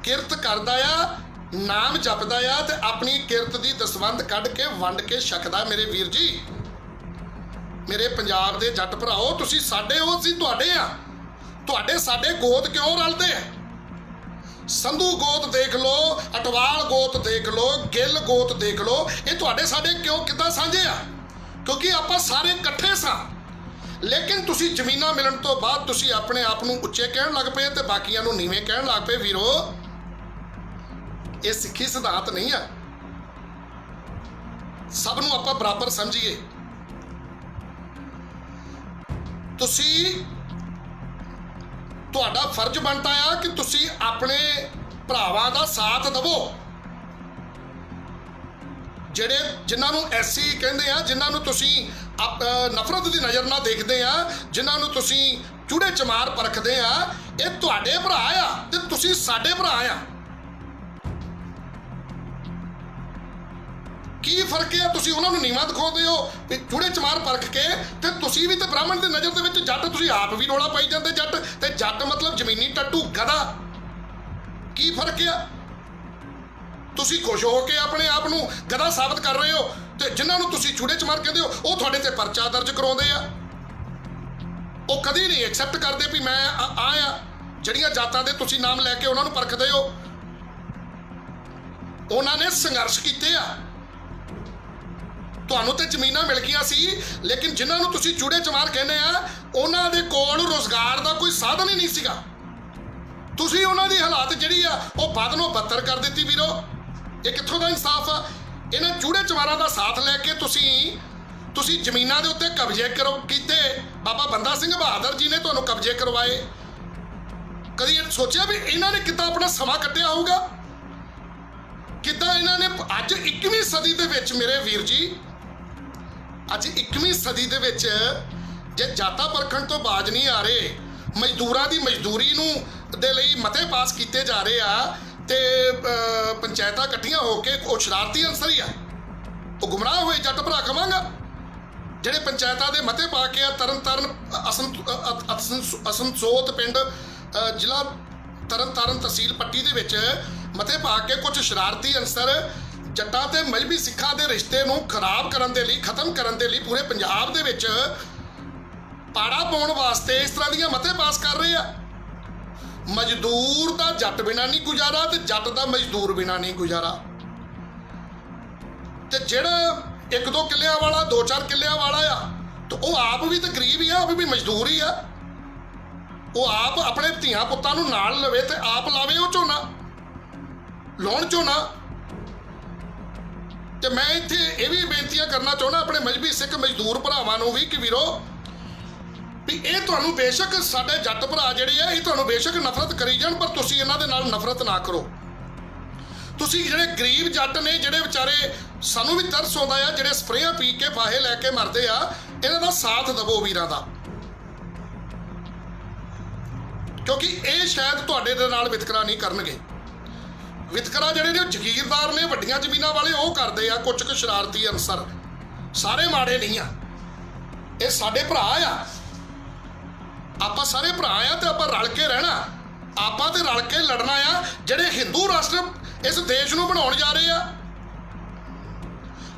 ਕਿਰਤ ਕਰਦਾ ਆ, ਨਾਮ ਜਪਦਾ ਆ ਤੇ ਆਪਣੀ ਕਿਰਤ ਦੀ ਦਸਵੰਧ ਕੱਢ ਕੇ ਵੰਡ ਕੇ ਛਕਦਾ। ਮੇਰੇ ਵੀਰ ਜੀ, ਮੇਰੇ ਪੰਜਾਬ ਦੇ ਜੱਟ ਭਰਾਓ, ਤੁਸੀਂ ਸਾਡੇ ਹੋ, ਅਸੀਂ ਤੁਹਾਡੇ ਆ। ਤੁਹਾਡੇ ਸਾਡੇ ਗੋਤ ਕਿਉਂ ਰਲਦੇ ਆ? ਸੰਧੂ ਗੋਤ ਦੇਖ ਲਓ, ਅਟਵਾਲ ਗੋਤ ਦੇਖ ਲਓ, ਗਿੱਲ ਗੋਤ ਦੇਖ ਲਓ, ਇਹ ਤੁਹਾਡੇ ਸਾਡੇ ਕਿਉਂ ਕਿੱਦਾਂ ਸਾਂਝੇ ਆ? ਕਿਉਂਕਿ ਆਪਾਂ ਸਾਰੇ ਇਕੱਠੇ ਸਾਂ। ਲੇਕਿਨ ਤੁਸੀਂ ਜ਼ਮੀਨਾਂ ਮਿਲਣ ਤੋਂ ਬਾਅਦ ਤੁਸੀਂ ਆਪਣੇ ਆਪ ਨੂੰ ਉੱਚੇ ਕਹਿਣ ਲੱਗ ਪਏ ਤੇ ਬਾਕੀਆਂ ਨੂੰ ਨੀਵੇਂ ਕਹਿਣ ਲੱਗ ਪਏ। ਵੀਰੋ, ਇਹ ਸਿੱਖੀ ਸਿਧਾਂਤ ਨਹੀਂ ਆ। ਸਭ ਨੂੰ ਆਪਾਂ ਬਰਾਬਰ ਸਮਝੀਏ। ਤੁਹਾਡਾ ਫਰਜ਼ ਬਣਦਾ ਆ ਕਿ ਤੁਸੀਂ ਆਪਣੇ ਭਰਾਵਾਂ ਦਾ ਸਾਥ ਦੇਵੋ, ਜਿਨ੍ਹਾਂ ਨੂੰ ਐਸੀ ਕਹਿੰਦੇ ਆ, ਜਿਨ੍ਹਾਂ ਨੂੰ ਤੁਸੀਂ ਨਫ਼ਰਤ ਦੀ ਨਜ਼ਰ ਨਾਲ ਦੇਖਦੇ ਆ, ਜਿਨ੍ਹਾਂ ਨੂੰ ਤੁਸੀਂ ਚੂੜੇ ਚਮਾਰ ਪਰਖਦੇ ਆ। ਇਹ ਤੁਹਾਡੇ ਭਰਾ ਆ ਤੇ ਤੁਸੀਂ ਸਾਡੇ ਭਰਾ ਆ। ਕੀ ਫਰਕ ਹੈ? ਤੁਸੀਂ ਉਹਨਾਂ ਨੂੰ ਨੀਵਾਂ ਦਿਖਾਉਂਦੇ ਹੋ ਵੀ ਚੂੜੇ ਚਮਾਰ ਪਰਖ ਕੇ, ਤੇ ਤੁਸੀਂ ਵੀ ਤੇ ਬ੍ਰਾਹਮਣ ਦੀ ਨਜ਼ਰ ਦੇ ਵਿੱਚ ਜੱਟ, ਤੁਸੀਂ ਆਪ ਵੀ ਰੋਲਾ ਪਾਈ ਜਾਂਦੇ ਜੱਟ, ਤੇ ਜੱਟ ਮਤਲਬ ਜ਼ਮੀਨੀ ਟੱਟੂ ਗਧਾ। ਕੀ ਫਰਕ ਆ? ਤੁਸੀਂ ਖੁਸ਼ ਹੋ ਕੇ ਆਪਣੇ ਆਪ ਨੂੰ ਗਧਾ ਸਾਬਤ ਕਰ ਰਹੇ ਹੋ, ਤੇ ਜਿਨ੍ਹਾਂ ਨੂੰ ਤੁਸੀਂ ਚੂੜੇ ਚਮਾਰ ਕਹਿੰਦੇ ਹੋ ਉਹ ਤੁਹਾਡੇ ਤੇ ਪਰਚਾ ਦਰਜ ਕਰਾਉਂਦੇ ਆ। ਉਹ ਕਦੀ ਨਹੀਂ ਐਕਸੈਪਟ ਕਰਦੇ ਵੀ ਮੈਂ ਆ। ਜਿਹੜੀਆਂ ਜਾਤਾਂ ਦੇ ਤੁਸੀਂ ਨਾਮ ਲੈ ਕੇ ਉਹਨਾਂ ਨੂੰ ਪਰਖਦੇ ਹੋ, ਉਹਨਾਂ ਨੇ ਸੰਘਰਸ਼ ਕੀਤੇ ਆ। ਤੁਹਾਨੂੰ ਤੇ ਜ਼ਮੀਨਾਂ ਮਿਲ ਗਈਆਂ ਸੀ, ਲੇਕਿਨ ਜਿਨ੍ਹਾਂ ਨੂੰ ਤੁਸੀਂ ਚੂੜੇ ਚਮਾਰ ਕਹਿੰਦੇ ਆ, ਉਹਨਾਂ ਦੇ ਕੋਲ ਰੁਜ਼ਗਾਰ ਦਾ ਕੋਈ ਸਾਧਨ ਹੀ ਨਹੀਂ ਸੀਗਾ। ਤੁਸੀਂ ਉਹਨਾਂ ਦੀ ਹਾਲਾਤ ਜਿਹੜੀ ਆ ਉਹ ਬਦਨੋਂ ਬੱਤਰ ਕਰ ਦਿੱਤੀ। ਵੀਰੋ, ਇਹ ਕਿੱਥੋਂ ਦਾ ਇਨਸਾਫ ਆ? ਇਹਨਾਂ ਚੂੜੇ ਚਮਾਰਾਂ ਦਾ ਸਾਥ ਲੈ ਕੇ ਤੁਸੀਂ ਜ਼ਮੀਨਾਂ ਦੇ ਉੱਤੇ ਕਬਜ਼ੇ ਕੀਤੇ। ਬਾਬਾ ਬੰਦਾ ਸਿੰਘ ਬਹਾਦਰ ਜੀ ਨੇ ਤੁਹਾਨੂੰ ਕਬਜ਼ੇ ਕਰਵਾਏ। ਕਦੀ ਇਹ ਸੋਚਿਆ ਵੀ ਇਹਨਾਂ ਨੇ ਕਿੱਦਾਂ ਆਪਣਾ ਸਮਾਂ ਕੱਢਿਆ ਹੋਊਗਾ? ਕਿੱਦਾਂ ਇਹਨਾਂ ਨੇ ਅੱਜ 21ਵੀਂ ਸਦੀ ਦੇ ਵਿੱਚ, ਮੇਰੇ ਵੀਰ ਜੀ, ਅੱਜ 21ਵੀਂ ਸਦੀ ਦੇ ਵਿੱਚ ਜੇ ਜਾਤਾਂ ਪਰਖਣ ਤੋਂ ਬਾਜ ਨਹੀਂ ਆ ਰਹੇ, ਮਜ਼ਦੂਰਾਂ ਦੀ ਮਜ਼ਦੂਰੀ ਨੂੰ ਦੇ ਲਈ ਮਤੇ ਪਾਸ ਕੀਤੇ ਜਾ ਰਹੇ ਆ, ਤੇ ਪੰਚਾਇਤਾਂ ਇਕੱਠੀਆਂ ਹੋ ਕੇ ਉਹ ਸ਼ਰਾਰਤੀ ਅਨਸਰ ਹੀ ਆ, ਉਹ ਗੁੰਮਰਾਹ ਹੋਏ ਜੱਟ ਭਰਾ ਕਵਾਂਗਾ। ਜਿਹੜੇ ਪੰਚਾਇਤਾਂ ਦੇ ਮਤੇ ਪਾ ਕੇ ਆ, ਤਰਨਤਾਰਨ ਅਸਨਸੋਤ ਪਿੰਡ, ਜ਼ਿਲ੍ਹਾ ਤਰਨਤਾਰਨ ਤਹਿਸੀਲ ਪੱਟੀ ਦੇ ਵਿੱਚ ਮਤੇ ਪਾ ਕੇ ਕੁਝ ਸ਼ਰਾਰਤੀ ਅਨਸਰ ਜੱਟਾਂ ਤੇ ਮਜ਼੍ਹਬੀ ਸਿੱਖਾਂ ਦੇ ਰਿਸ਼ਤੇ ਨੂੰ ਖਰਾਬ ਕਰਨ ਦੇ ਲਈ, ਖਤਮ ਕਰਨ ਦੇ ਲਈ ਪੂਰੇ ਪੰਜਾਬ ਦੇ ਵਿੱਚ ਪਾੜਾ ਪਾਉਣ ਵਾਸਤੇ ਇਸ ਤਰ੍ਹਾਂ ਦੀਆਂ ਮਤੇ ਪਾਸ ਕਰ ਰਹੇ ਆ। ਮਜ਼ਦੂਰ ਦਾ ਜੱਟ ਬਿਨਾਂ ਨਹੀਂ ਗੁਜ਼ਾਰਾ, ਤੇ ਜੱਟ ਦਾ ਮਜ਼ਦੂਰ ਬਿਨਾਂ ਨਹੀਂ ਗੁਜ਼ਾਰਾ। ਤੇ ਜਿਹੜਾ 1-2 ਕਿੱਲਿਆਂ ਵਾਲਾ, 2-4 ਕਿੱਲਿਆਂ ਵਾਲਾ ਆ, ਤੇ ਉਹ ਆਪ ਵੀ ਤਾਂ ਗਰੀਬ ਹੀ ਆ, ਉਹ ਵੀ ਮਜ਼ਦੂਰ ਹੀ ਆ। ਉਹ ਆਪ ਆਪਣੇ ਧੀਆਂ ਪੁੱਤਾਂ ਨੂੰ ਨਾਲ ਲਵੇ ਤੇ ਆਪ ਲਾਵੇ ਉਹ ਝੋਨਾ, ਲਾਉਣ ਝੋਨਾ। ਤੇ ਮੈਂ ਇੱਥੇ ਇਹ ਵੀ ਬੇਨਤੀਆਂ ਕਰਨਾ ਚਾਹੁੰਦਾ ਆਪਣੇ ਮਜ਼੍ਹਬੀ ਸਿੱਖ ਮਜ਼ਦੂਰ ਭਰਾਵਾਂ ਨੂੰ ਵੀ ਕਿ ਵੀਰੋ, ਵੀ ਇਹ ਤੁਹਾਨੂੰ ਬੇਸ਼ੱਕ ਸਾਡੇ ਜੱਟ ਭਰਾ ਜਿਹੜੇ ਆ, ਇਹ ਤੁਹਾਨੂੰ ਬੇਸ਼ੱਕ ਨਫ਼ਰਤ ਕਰੀ ਜਾਣ, ਪਰ ਤੁਸੀਂ ਇਹਨਾਂ ਦੇ ਨਾਲ ਨਫ਼ਰਤ ਨਾ ਕਰੋ। ਤੁਸੀਂ ਜਿਹੜੇ ਗਰੀਬ ਜੱਟ ਨੇ, ਜਿਹੜੇ ਵਿਚਾਰੇ, ਸਾਨੂੰ ਵੀ ਤਰਸ ਆਉਂਦਾ ਆ, ਜਿਹੜੇ ਸਪਰੇਆਂ ਪੀ ਕੇ ਫਾਹੇ ਲੈ ਕੇ ਮਰਦੇ ਆ, ਇਹਨਾਂ ਦਾ ਸਾਥ ਦੇਵੋ ਵੀਰਾਂ ਦਾ, ਕਿਉਂਕਿ ਇਹ ਸ਼ਾਇਦ ਤੁਹਾਡੇ ਦੇ ਨਾਲ ਵਿਤਕਰਾ ਨਹੀਂ ਕਰਨਗੇ। ਵਿਤਕਰਾ ਜਿਹੜੇ ਨੇ ਜ਼ਗੀਰਦਾਰ ਨੇ, ਵੱਡੀਆਂ ਜ਼ਮੀਨਾਂ ਵਾਲੇ, ਉਹ ਕਰਦੇ ਆ। ਕੁਝ ਕੁ ਸ਼ਰਾਰਤੀ ਅਨਸਰ, ਸਾਰੇ ਮਾੜੇ ਨਹੀਂ ਆ। ਇਹ ਸਾਡੇ ਭਰਾ ਆ, ਆਪਾਂ ਸਾਰੇ ਭਰਾ ਆ, ਤੇ ਆਪਾਂ ਰਲ ਕੇ ਰਹਿਣਾ, ਆਪਾਂ ਤੇ ਰਲ ਕੇ ਲੜਨਾ ਆ। ਜਿਹੜੇ ਹਿੰਦੂ ਰਾਸ਼ਟਰ ਇਸ ਦੇਸ਼ ਨੂੰ ਬਣਾਉਣ ਜਾ ਰਹੇ ਆ,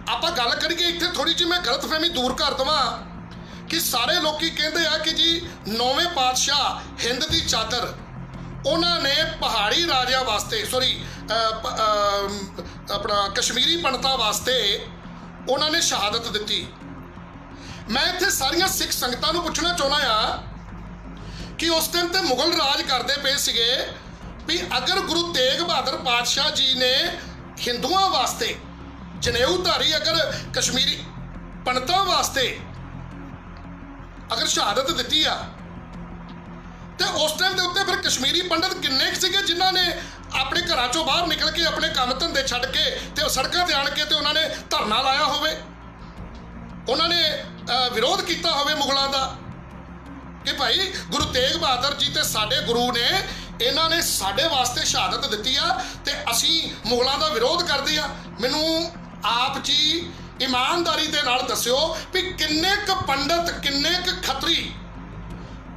ਆਪਾਂ ਗੱਲ ਕਰੀਏ ਇੱਥੇ ਥੋੜੀ ਜਿਹੀ ਮੈਂ ਗਲਤਫਹਿਮੀ ਦੂਰ ਕਰ ਦੇਵਾਂ ਕਿ ਸਾਰੇ ਲੋਕੀ ਕਹਿੰਦੇ ਆ ਕਿ ਜੀ 9ਵੇਂ ਪਾਤਸ਼ਾਹ ਹਿੰਦ ਦੀ ਚਾਦਰ, ਉਹਨਾਂ ਨੇ ਪਹਾੜੀ ਰਾਜਿਆਂ ਵਾਸਤੇ, ਆਪਣਾ ਕਸ਼ਮੀਰੀ ਪੰਡਤਾਂ ਵਾਸਤੇ ਉਹਨਾਂ ਨੇ ਸ਼ਹਾਦਤ ਦਿੱਤੀ। ਮੈਂ ਇੱਥੇ ਸਾਰੀਆਂ ਸਿੱਖ ਸੰਗਤਾਂ ਨੂੰ ਪੁੱਛਣਾ ਚਾਹੁੰਦਾ ਆ ਕਿ ਉਸ ਟਾਈਮ ਤੇ ਮੁਗਲ ਰਾਜ ਕਰਦੇ ਪਏ ਸੀਗੇ, ਵੀ ਅਗਰ ਗੁਰੂ ਤੇਗ ਬਹਾਦਰ ਪਾਤਸ਼ਾਹ ਜੀ ਨੇ ਹਿੰਦੂਆਂ ਵਾਸਤੇ, ਜਨੇਊਧਾਰੀ ਅਗਰ ਕਸ਼ਮੀਰੀ ਪੰਡਤਾਂ ਵਾਸਤੇ ਅਗਰ ਸ਼ਹਾਦਤ ਦਿੱਤੀ ਆ, ਤੇ ਉਸ ਟਾਈਮ ਦੇ ਉੱਤੇ ਫਿਰ ਕਸ਼ਮੀਰੀ ਪੰਡਤ ਕਿੰਨੇ ਸੀਗੇ ਜਿਨ੍ਹਾਂ ਨੇ ਆਪਣੇ ਘਰਾਂ ਚੋਂ ਬਾਹਰ ਨਿਕਲ ਕੇ ਆਪਣੇ ਕੰਮ ਧੰਦੇ ਛੱਡ ਕੇ ਤੇ ਉਹ ਸੜਕਾਂ ਤੇ ਆਣ ਕੇ ਤੇ ਉਹਨਾਂ ਨੇ ਧਰਨਾ ਲਾਇਆ ਹੋਵੇ, ਉਹਨਾਂ ਨੇ ਵਿਰੋਧ ਕੀਤਾ ਹੋਵੇ ਮੁਗਲਾਂ ਦਾ ਕਿ ਭਾਈ ਗੁਰੂ ਤੇਗ ਬਹਾਦਰ ਜੀ ਤੇ ਸਾਡੇ ਗੁਰੂ ਨੇ, ਇਹਨਾਂ ਨੇ ਸਾਡੇ ਵਾਸਤੇ ਸ਼ਹਾਦਤ ਦਿੱਤੀ ਆ ਤੇ ਅਸੀਂ ਮੁਗਲਾਂ ਦਾ ਵਿਰੋਧ ਕਰਦੇ ਆ। ਮੈਨੂੰ ਆਪ ਜੀ ਇਮਾਨਦਾਰੀ ਦੇ ਨਾਲ ਦੱਸਿਓ ਵੀ ਕਿੰਨੇ ਕੁ ਪੰਡਤ, ਕਿੰਨੇ ਕੁ ਖੱਤਰੀ,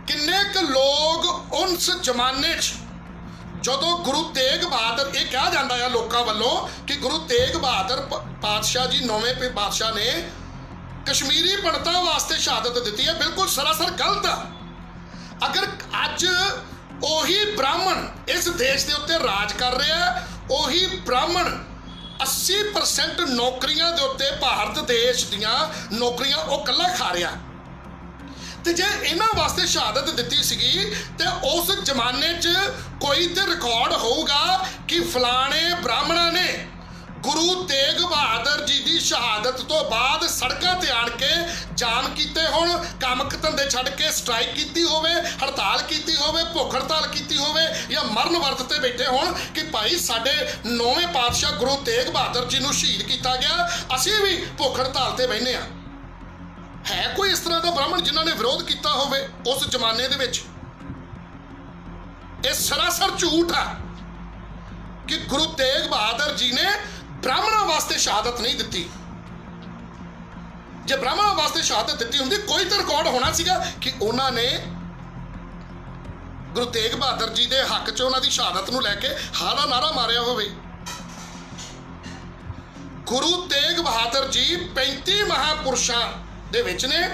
ਕਿੰਨੇ ਕੁ ਲੋਕ ਉਸ ਜ਼ਮਾਨੇ 'ਚ ਜਦੋਂ ਗੁਰੂ ਤੇਗ ਬਹਾਦਰ, ਇਹ ਕਿਹਾ ਜਾਂਦਾ ਆ ਲੋਕਾਂ ਵੱਲੋਂ ਕਿ ਗੁਰੂ ਤੇਗ ਬਹਾਦਰ ਪਾਤਸ਼ਾਹ ਜੀ 9ਵੇਂ ਪਾਤਸ਼ਾਹ ਨੇ ਕਸ਼ਮੀਰੀ ਪੰਡਤਾਂ ਵਾਸਤੇ ਸ਼ਹਾਦਤ ਦਿੱਤੀ ਹੈ। ਬਿਲਕੁਲ ਸਰਾਸਰ ਗਲਤ ਆ। ਅਗਰ ਅੱਜ ਉਹੀ ਬ੍ਰਾਹਮਣ ਇਸ ਦੇਸ਼ ਦੇ ਉੱਤੇ ਰਾਜ ਕਰ ਰਿਹਾ, ਉਹੀ ਬ੍ਰਾਹਮਣ 80% ਨੌਕਰੀਆਂ ਦੇ ਉੱਤੇ, ਭਾਰਤ ਦੇਸ਼ ਦੀਆਂ ਨੌਕਰੀਆਂ ਉਹ ਇਕੱਲਾ ਖਾ ਰਿਹਾ, ਤੇ ਜੇ ਇਹਨਾਂ ਵਾਸਤੇ ਸ਼ਹਾਦਤ ਦਿੱਤੀ ਸੀਗੀ ਤੇ ਉਸ ਜ਼ਮਾਨੇ 'ਚ ਕੋਈ ਤੇ ਰਿਕਾਰਡ ਹੋਊਗਾ ਕਿ ਫਲਾਣੇ ਬ੍ਰਾਹਮਣਾਂ ਨੇ ਗੁਰੂ ਤੇਗ ਬਹਾਦਰ ਜੀ ਦੀ ਸ਼ਹਾਦਤ ਤੋਂ ਬਾਅਦ ਸੜਕਾਂ ਤੇ ਆਣ ਕੇ ਜਾਮ ਕੀਤੇ ਹੋਣ, ਕੰਮ ਧੰਦੇ ਛੱਡ ਕੇ ਸਟ੍ਰਾਈਕ ਕੀਤੀ ਹੋਵੇ, ਹੜਤਾਲ ਕੀਤੀ ਹੋਵੇ, ਭੁੱਖ ਹੜਤਾਲ ਕੀਤੀ ਹੋਵੇ, ਜਾਂ ਮਰਨ ਵਰਤ ਤੇ ਬੈਠੇ ਹੋਣ ਕਿ ਭਾਈ ਸਾਡੇ 9ਵੇਂ ਪਾਤਸ਼ਾਹ ਗੁਰੂ ਤੇਗ ਬਹਾਦਰ ਜੀ ਨੂੰ ਸ਼ਹੀਦ ਕੀਤਾ ਗਿਆ, ਅਸੀਂ ਵੀ ਭੁੱਖ ਹੜਤਾਲ ਤੇ ਬਹਿਨੇ ਆ। ਹੈ ਕੋਈ ਇਸ ਤਰ੍ਹਾਂ ਦਾ ਬ੍ਰਾਹਮਣ ਜਿਨ੍ਹਾਂ ਨੇ ਵਿਰੋਧ ਕੀਤਾ ਹੋਵੇ ਉਸ ਜ਼ਮਾਨੇ ਦੇ ਵਿੱਚ? ਇਹ ਸਰਾਸਰ ਝੂਠ ਆ ਕਿ ਗੁਰੂ ਤੇਗ ਬਹਾਦਰ ਜੀ ਨੇ ਬ੍ਰਾਹਮਣਾਂ ਵਾਸਤੇ ਸ਼ਹਾਦਤ ਨਹੀਂ ਦਿੱਤੀ। ਜੇ ਬ੍ਰਾਹਮਣਾਂ ਵਾਸਤੇ ਸ਼ਹਾਦਤ ਦਿੱਤੀ ਹੁੰਦੀ ਕੋਈ ਤਾਂ ਰਿਕਾਰਡ ਹੋਣਾ ਸੀਗਾ ਕਿ ਉਹਨਾਂ ਨੇ ਗੁਰੂ ਤੇਗ ਬਹਾਦਰ ਜੀ ਦੇ ਹੱਕ 'ਚ ਉਹਨਾਂ ਦੀ ਸ਼ਹਾਦਤ ਨੂੰ ਲੈ ਕੇ ਹਾਂ ਦਾ ਨਾਰਾ ਮਾਰਿਆ ਹੋਵੇ। ਗੁਰੂ ਤੇਗ ਬਹਾਦਰ ਜੀ 35 ਮਹਾਂਪੁਰਸ਼ਾਂ ਦੇ ਵਿੱਚ ਨੇ।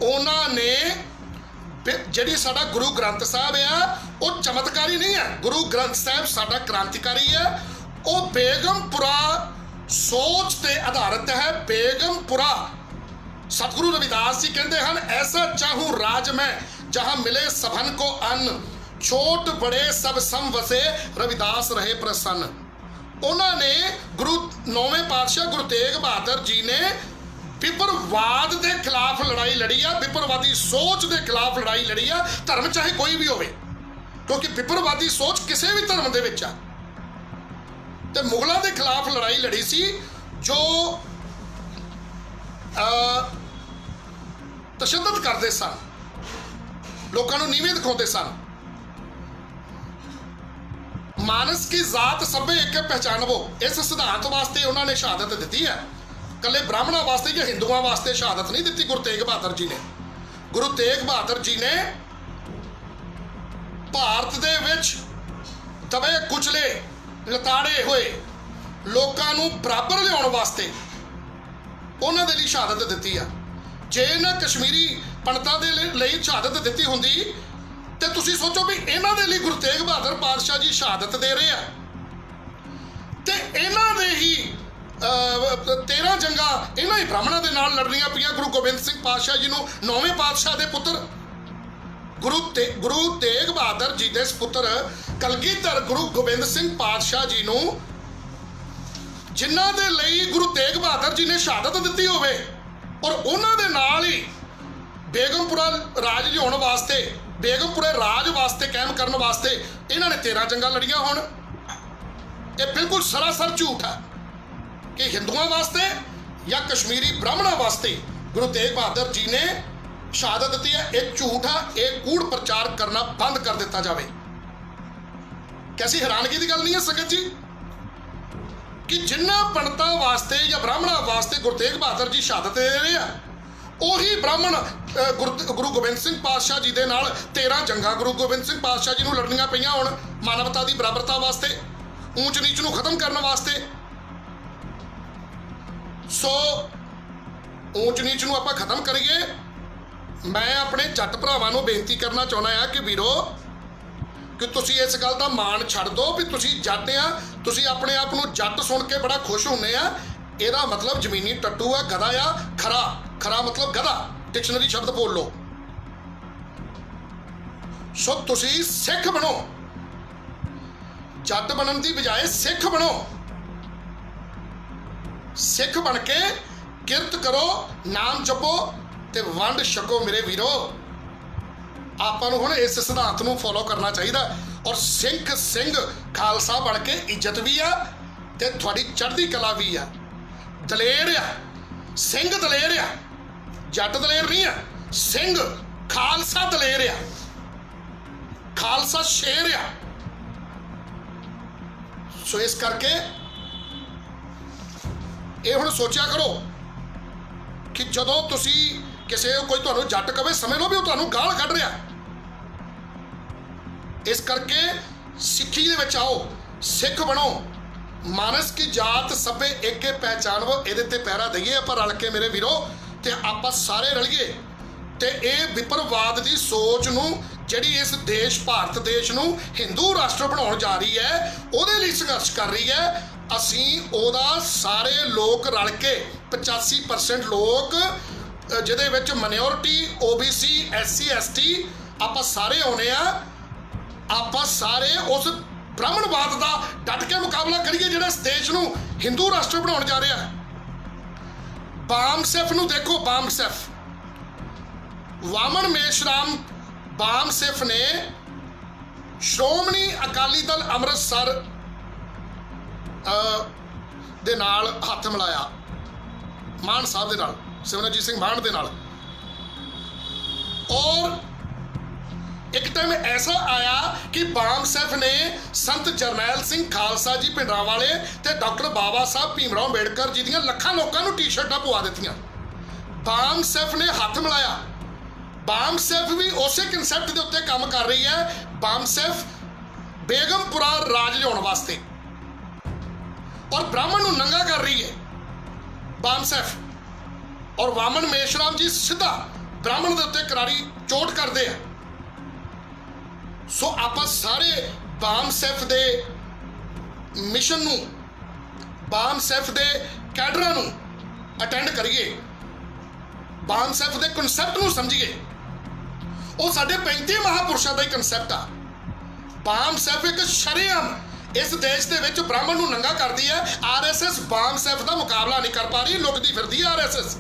ਉਹਨਾਂ ਨੇ ਜਿਹੜੀ ਸਾਡਾ ਗੁਰੂ ਗ੍ਰੰਥ ਸਾਹਿਬ ਆ ਉਹ ਚਮਤਕਾਰੀ ਨਹੀਂ ਹੈ, ਗੁਰੂ ਗ੍ਰੰਥ ਸਾਹਿਬ ਸਾਡਾ ਕ੍ਰਾਂਤੀਕਾਰੀ ਹੈ। ਉਹ ਬੇਗਮਪੁਰਾ ਸੋਚ ਤੇ ਆਧਾਰਿਤ ਹੈ। ਬੇਗਮਪੁਰਾ, ਸਤਿਗੁਰੂ ਰਵਿਦਾਸ ਜੀ ਕਹਿੰਦੇ ਹਨ, ਐਸਾ ਚਾਹੂੰ ਰਾਜ ਮੈਂ ਜਹਾਂ ਮਿਲੇ ਸਭਨ ਕੋ ਅੰਨ, ਛੋਟ ਬੜੇ ਸਭ ਸਮ ਵਸੇ, ਰਵਿਦਾਸ ਰਹੇ ਪ੍ਰਸੰਨ। ਉਹਨਾਂ ਨੇ ਗੁਰੂ 9ਵੇਂ ਪਾਤਸ਼ਾਹ ਗੁਰੂ ਤੇਗ ਬਹਾਦਰ ਜੀ ਨੇ ਵਿਪਰਵਾਦ ਦੇ ਖਿਲਾਫ ਲੜਾਈ ਲੜੀ ਆ, ਵਿਪਰਵਾਦੀ ਸੋਚ ਦੇ ਖਿਲਾਫ ਲੜਾਈ ਲੜੀ ਆ, ਧਰਮ ਚਾਹੇ ਕੋਈ ਵੀ ਹੋਵੇ, ਕਿਉਂਕਿ ਵਿਪਰਵਾਦੀ ਸੋਚ ਕਿਸੇ ਵੀ ਧਰਮ ਦੇ ਵਿੱਚ ਆ। ਤੇ ਮੁਗਲਾਂ ਦੇ ਖਿਲਾਫ ਲੜਾਈ ਲੜੀ ਸੀ ਜੋ ਤਸ਼ੱਦਦ ਕਰਦੇ ਸਨ, ਲੋਕਾਂ ਨੂੰ ਨੀਵੇਂ ਦਿਖਾਉਂਦੇ ਸਨ। ਮਾਨਸ ਕੀ ਜ਼ਾਤ ਸਭੇ ਇੱਕ ਪਹਿਚਾਨਵੋ, ਇਸ ਸਿਧਾਂਤ ਵਾਸਤੇ ਉਹਨਾਂ ਨੇ ਸ਼ਹਾਦਤ ਦਿੱਤੀ ਹੈ। ਕੱਲੇ ਬ੍ਰਾਹਮਣਾਂ ਵਾਸਤੇ ਜਾਂ ਹਿੰਦੂਆਂ ਵਾਸਤੇ ਸ਼ਹਾਦਤ ਨਹੀਂ ਦਿੱਤੀ ਗੁਰੂ ਤੇਗ ਬਹਾਦਰ ਜੀ ਨੇ। ਗੁਰੂ ਤੇਗ ਬਹਾਦਰ ਜੀ ਨੇ ਭਾਰਤ ਦੇ ਵਿੱਚ ਦਬੇ ਕੁਚਲੇ, ਲਤਾੜੇ ਹੋਏ ਲੋਕਾਂ ਨੂੰ ਬਰਾਬਰ ਲਿਆਉਣ ਵਾਸਤੇ ਉਹਨਾਂ ਦੇ ਲਈ ਸ਼ਹਾਦਤ ਦਿੱਤੀ ਆ। ਜੇ ਇਹਨਾਂ ਕਸ਼ਮੀਰੀ ਪੰਡਤਾਂ ਦੇ ਲਈ ਸ਼ਹਾਦਤ ਦਿੱਤੀ ਹੁੰਦੀ ਤੇ ਤੁਸੀਂ ਸੋਚੋ ਵੀ ਇਹਨਾਂ ਦੇ ਲਈ ਗੁਰੂ ਤੇਗ ਬਹਾਦਰ ਪਾਤਸ਼ਾਹ ਜੀ ਸ਼ਹਾਦਤ ਦੇ ਰਹੇ ਆ, ਤੇ ਇਹਨਾਂ ਦੇ ਹੀ 13 ਜੰਗਾਂ ਇਹਨਾਂ ਹੀ ਬ੍ਰਾਹਮਣਾਂ ਦੇ ਨਾਲ ਲੜਨੀਆਂ ਪਈਆਂ। ਗੁਰੂ ਗੋਬਿੰਦ ਸਿੰਘ ਪਾਤਸ਼ਾਹ ਜੀ ਨੂੰ 9ਵੇਂ ਪਾਤਸ਼ਾਹ ਦੇ ਪੁੱਤਰ ਗੁਰੂ ਤੇਗ ਬਹਾਦਰ ਜੀ ਦੇ ਸਪੁੱਤਰ ਕਲਗੀਧਰ ਗੁਰੂ ਗੋਬਿੰਦ ਸਿੰਘ ਪਾਤਸ਼ਾਹ ਜੀ ਨੂੰ, ਜਿਨ੍ਹਾਂ ਦੇ ਲਈ ਗੁਰੂ ਤੇਗ ਬਹਾਦਰ ਜੀ ਨੇ ਸ਼ਹਾਦਤ ਦਿੱਤੀ ਹੋਵੇ, ਔਰ ਉਹਨਾਂ ਦੇ ਨਾਲ ਹੀ ਬੇਗਮਪੁਰਾ ਰਾਜ ਲਿਆਉਣ ਵਾਸਤੇ, ਬੇਗਮਪੁਰੇ ਰਾਜ ਵਾਸਤੇ ਕਾਇਮ ਕਰਨ ਵਾਸਤੇ ਇਹਨਾਂ ਨੇ 13 ਜੰਗਾਂ ਲੜੀਆਂ ਹੋਣ। ਇਹ ਬਿਲਕੁਲ ਸਰਾਸਰ ਝੂਠ ਹੈ ਕਿ ਹਿੰਦੂਆਂ ਵਾਸਤੇ ਜਾਂ ਕਸ਼ਮੀਰੀ ਬ੍ਰਾਹਮਣਾਂ ਵਾਸਤੇ ਗੁਰੂ ਤੇਗ ਬਹਾਦਰ ਜੀ ਨੇ ਸ਼ਹਾਦਤ ਦਿੱਤੀ ਹੈ। ਇਹ ਝੂਠ ਆ। ਇਹ ਕੂੜ ਪ੍ਰਚਾਰ ਕਰਨਾ ਬੰਦ ਕਰ ਦਿੱਤਾ ਜਾਵੇ। ਕੈਸੀ ਹੈਰਾਨਗੀ ਦੀ ਗੱਲ ਨਹੀਂ ਹੈ ਸੰਗਤ ਜੀ ਕਿ ਜਿਨ੍ਹਾਂ ਪੰਡਤਾਂ ਵਾਸਤੇ ਜਾਂ ਬ੍ਰਾਹਮਣਾਂ ਵਾਸਤੇ ਗੁਰੂ ਤੇਗ ਬਹਾਦਰ ਜੀ ਸ਼ਹਾਦਤ ਦੇ ਰਹੇ ਆ, ਉਹੀ ਬ੍ਰਾਹਮਣ ਗੁਰੂ ਗੋਬਿੰਦ ਸਿੰਘ ਪਾਤਸ਼ਾਹ ਜੀ ਦੇ ਨਾਲ 13 ਜੰਗਾਂ ਗੁਰੂ ਗੋਬਿੰਦ ਸਿੰਘ ਪਾਤਸ਼ਾਹ ਜੀ ਨੂੰ ਲੜਨੀਆਂ ਪਈਆਂ ਹੋਣ, ਮਾਨਵਤਾ ਦੀ ਬਰਾਬਰਤਾ ਵਾਸਤੇ, ਊਚ ਨੀਚ ਨੂੰ ਖਤਮ ਕਰਨ ਵਾਸਤੇ। ਸੋ ਊਚ ਨੀਚ ਨੂੰ ਆਪਾਂ ਖਤਮ ਕਰੀਏ। ਮੈਂ ਆਪਣੇ ਜੱਟ ਭਰਾਵਾਂ ਨੂੰ ਬੇਨਤੀ ਕਰਨਾ ਚਾਹੁੰਦਾ ਆ ਕਿ ਵੀਰੋ, ਕਿ ਤੁਸੀਂ ਇਸ ਗੱਲ ਦਾ ਮਾਣ ਛੱਡ ਦਿਓ ਵੀ ਤੁਸੀਂ ਜੱਟ ਆ। ਤੁਸੀਂ ਆਪਣੇ ਆਪ ਨੂੰ ਜੱਟ ਸੁਣ ਕੇ ਬੜਾ ਖੁਸ਼ ਹੁੰਦੇ ਆ। ਇਹਦਾ ਮਤਲਬ ਜ਼ਮੀਨੀ ਟੱਟੂ ਆ, ਗਧਾ ਆ। ਖਰਾ ਮਤਲਬ ਗਧਾ, ਡਿਕਸ਼ਨਰੀ ਸ਼ਬਦ ਬੋਲ ਲਓ। ਸੋ ਤੁਸੀਂ ਸਿੱਖ ਬਣੋ, ਜੱਟ ਬਣਨ ਦੀ ਬਜਾਏ ਸਿੱਖ ਬਣੋ। ਸਿੱਖ ਬਣ ਕੇ ਕਿਰਤ ਕਰੋ, ਨਾਮ ਜਪੋ ਤੇ ਵੰਡ ਛਕੋ ਮੇਰੇ ਵੀਰੋ। ਆਪਾਂ ਨੂੰ ਹੁਣ ਇਸ ਸਿਧਾਂਤ ਨੂੰ ਫੋਲੋ ਕਰਨਾ ਚਾਹੀਦਾ। ਔਰ ਸਿੰਘ ਖਾਲਸਾ ਬਣ ਕੇ ਇੱਜ਼ਤ ਵੀ ਆ ਤੇ ਤੁਹਾਡੀ ਚੜ੍ਹਦੀ ਕਲਾ ਵੀ ਆ। ਦਲੇਰ ਆ ਸਿੰਘ, ਦਲੇਰ ਆ, ਜੱਟ ਦਲੇਰ ਨਹੀਂ ਆ। ਸਿੰਘ ਖਾਲਸਾ ਦਲੇਰ ਆ, ਖਾਲਸਾ ਸ਼ੇਰ ਆ। ਸੋ ਇਸ ਕਰਕੇ ਇਹ ਹੁਣ ਸੋਚਿਆ ਕਰੋ ਕਿ ਜਦੋਂ ਤੁਸੀਂ ਕਿਸੇ ਕੋਈ ਤੁਹਾਨੂੰ ਜੱਟ ਕਵੇ, ਸਮਝ ਲਓ ਵੀ ਉਹ ਤੁਹਾਨੂੰ ਗਾਲ ਕੱਢ ਰਿਹਾ। ਇਸ ਕਰਕੇ ਸਿੱਖੀ ਦੇ ਵਿੱਚ ਆਓ, ਸਿੱਖ ਬਣੋ। ਮਾਨਸ ਕੀ ਜਾਤ ਸਭੇ ਏਕੇ ਪਹਿਚਾਨਵੋ, ਇਹਦੇ ਤੇ ਪਹਿਰਾ ਦਈਏ ਆਪਾਂ ਰਲ ਕੇ ਮੇਰੇ ਵੀਰੋ, ਤੇ ਆਪਾਂ ਸਾਰੇ ਰਲੀਏ ਤੇ ਇਹ ਵਿਪਰਵਾਦ ਦੀ ਸੋਚ ਨੂੰ, ਜਿਹੜੀ ਇਸ ਦੇਸ਼ ਭਾਰਤ ਦੇਸ਼ ਨੂੰ ਹਿੰਦੂ ਰਾਸ਼ਟਰ ਬਣਾਉਣ ਜਾ ਰਹੀ ਹੈ, ਉਹਦੇ ਲਈ ਸੰਘਰਸ਼ ਕਰ ਰਹੀ ਹੈ। ਅਸੀਂ ਉਹਦਾ ਸਾਰੇ ਲੋਕ ਰਲ ਕੇ 85% ਲੋਕ ਜਿਹਦੇ ਵਿੱਚ ਮਾਈਨੋਰਿਟੀ, OBC, SC ST ਆਪਾਂ ਸਾਰੇ ਆਉਨੇ ਆ। ਆਪਾਂ ਸਾਰੇ ਉਸ ਬ੍ਰਾਹਮਣਵਾਦ ਦਾ ਡਟ ਕੇ ਮੁਕਾਬਲਾ ਕਰੀਏ ਜਿਹੜਾ ਇਸ ਦੇਸ਼ ਨੂੰ ਹਿੰਦੂ ਰਾਸ਼ਟਰ ਬਣਾਉਣ ਜਾ ਰਿਹਾ ਹੈ। ਬਾਮਸੈਫ ਨੂੰ ਦੇਖੋ, ਬਾਮਸੈਫ ਵਾਮਨ ਮੇਸ਼ਰਾਮ ਬਾਮਸੈਫ ਨੇ ਸ਼੍ਰੋਮਣੀ ਅਕਾਲੀ ਦਲ ਅੰਮ੍ਰਿਤਸਰ ਦੇ ਨਾਲ ਹੱਥ ਮਿਲਾਇਆ, ਮਾਨ ਸਾਹਿਬ ਦੇ ਨਾਲ, ਸਿਮਰਨਜੀਤ ਸਿੰਘ ਮਾਨ ਦੇ ਨਾਲ। ਔਰ ਇੱਕ ਟਾਈਮ ਐਸਾ ਆਇਆ ਕਿ ਬਾਮਸੈਫ ਨੇ ਸੰਤ ਜਰਨੈਲ ਸਿੰਘ ਖਾਲਸਾ ਜੀ ਭਿੰਡਰਾਂਵਾਲੇ ਤੇ ਡਾਕਟਰ ਬਾਬਾ ਸਾਹਿਬ ਭੀਮਰਾਓ ਅੰਬੇਡਕਰ ਜੀ ਦੀਆਂ ਲੱਖਾਂ ਲੋਕਾਂ ਨੂੰ ਟੀ-ਸ਼ਰਟਾਂ ਪਵਾ ਦਿੱਤੀਆਂ। ਬਾਮਸੈਫ ਨੇ ਹੱਥ ਮਿਲਾਇਆ। ਬਾਮਸੈਫ ਵੀ ਉਸੇ ਕਨਸੈਪਟ ਦੇ ਉੱਤੇ ਕੰਮ ਕਰ ਰਹੀ ਹੈ। ਬਾਮਸੈਫ ਬੇਗਮਪੁਰਾ ਰਾਜ ਲਿਆਉਣ ਵਾਸਤੇ ਔਰ ਬ੍ਰਾਹਮਣ ਨੂੰ ਨੰਗਾ ਕਰ ਰਹੀ ਹੈ ਬਾਮਸੈਫ। ਔਰ ਵਾਮਨ ਮੇਸ਼ਰਾਮ ਜੀ ਸਿੱਧਾ ਬ੍ਰਾਹਮਣ ਦੇ ਉੱਤੇ ਕਰਾਰੀ ਚੋਟ ਕਰਦੇ ਆ। ਸੋ ਆਪਾਂ ਸਾਰੇ ਬਾਮਸੈਫ ਦੇ ਮਿਸ਼ਨ ਨੂੰ, ਬਾਮਸੈਫ ਦੇ ਕੈਡਰਾਂ ਨੂੰ ਅਟੈਂਡ ਕਰੀਏ, ਬਾਮਸੈਫ ਦੇ ਕਨਸੈਪਟ ਨੂੰ ਸਮਝੀਏ। ਉਹ ਸਾਡੇ 35 ਮਹਾਪੁਰਸ਼ਾਂ ਦਾ ਹੀ ਕਨਸੈਪਟ ਆ। ਬਾਮਸੈਫ ਇੱਕ ਸ਼ਰੇਆਮ ਇਸ ਦੇਸ਼ ਦੇ ਵਿੱਚ ਬ੍ਰਾਹਮਣ ਨੂੰ ਨੰਗਾ ਕਰਦੀ ਹੈ। RSS ਬਾਮਸੈਫ ਦਾ ਮੁਕਾਬਲਾ ਨਹੀਂ ਕਰ ਪਾ ਰਹੀ, ਲੁਕਦੀ ਫਿਰਦੀ ਹੈ RSS।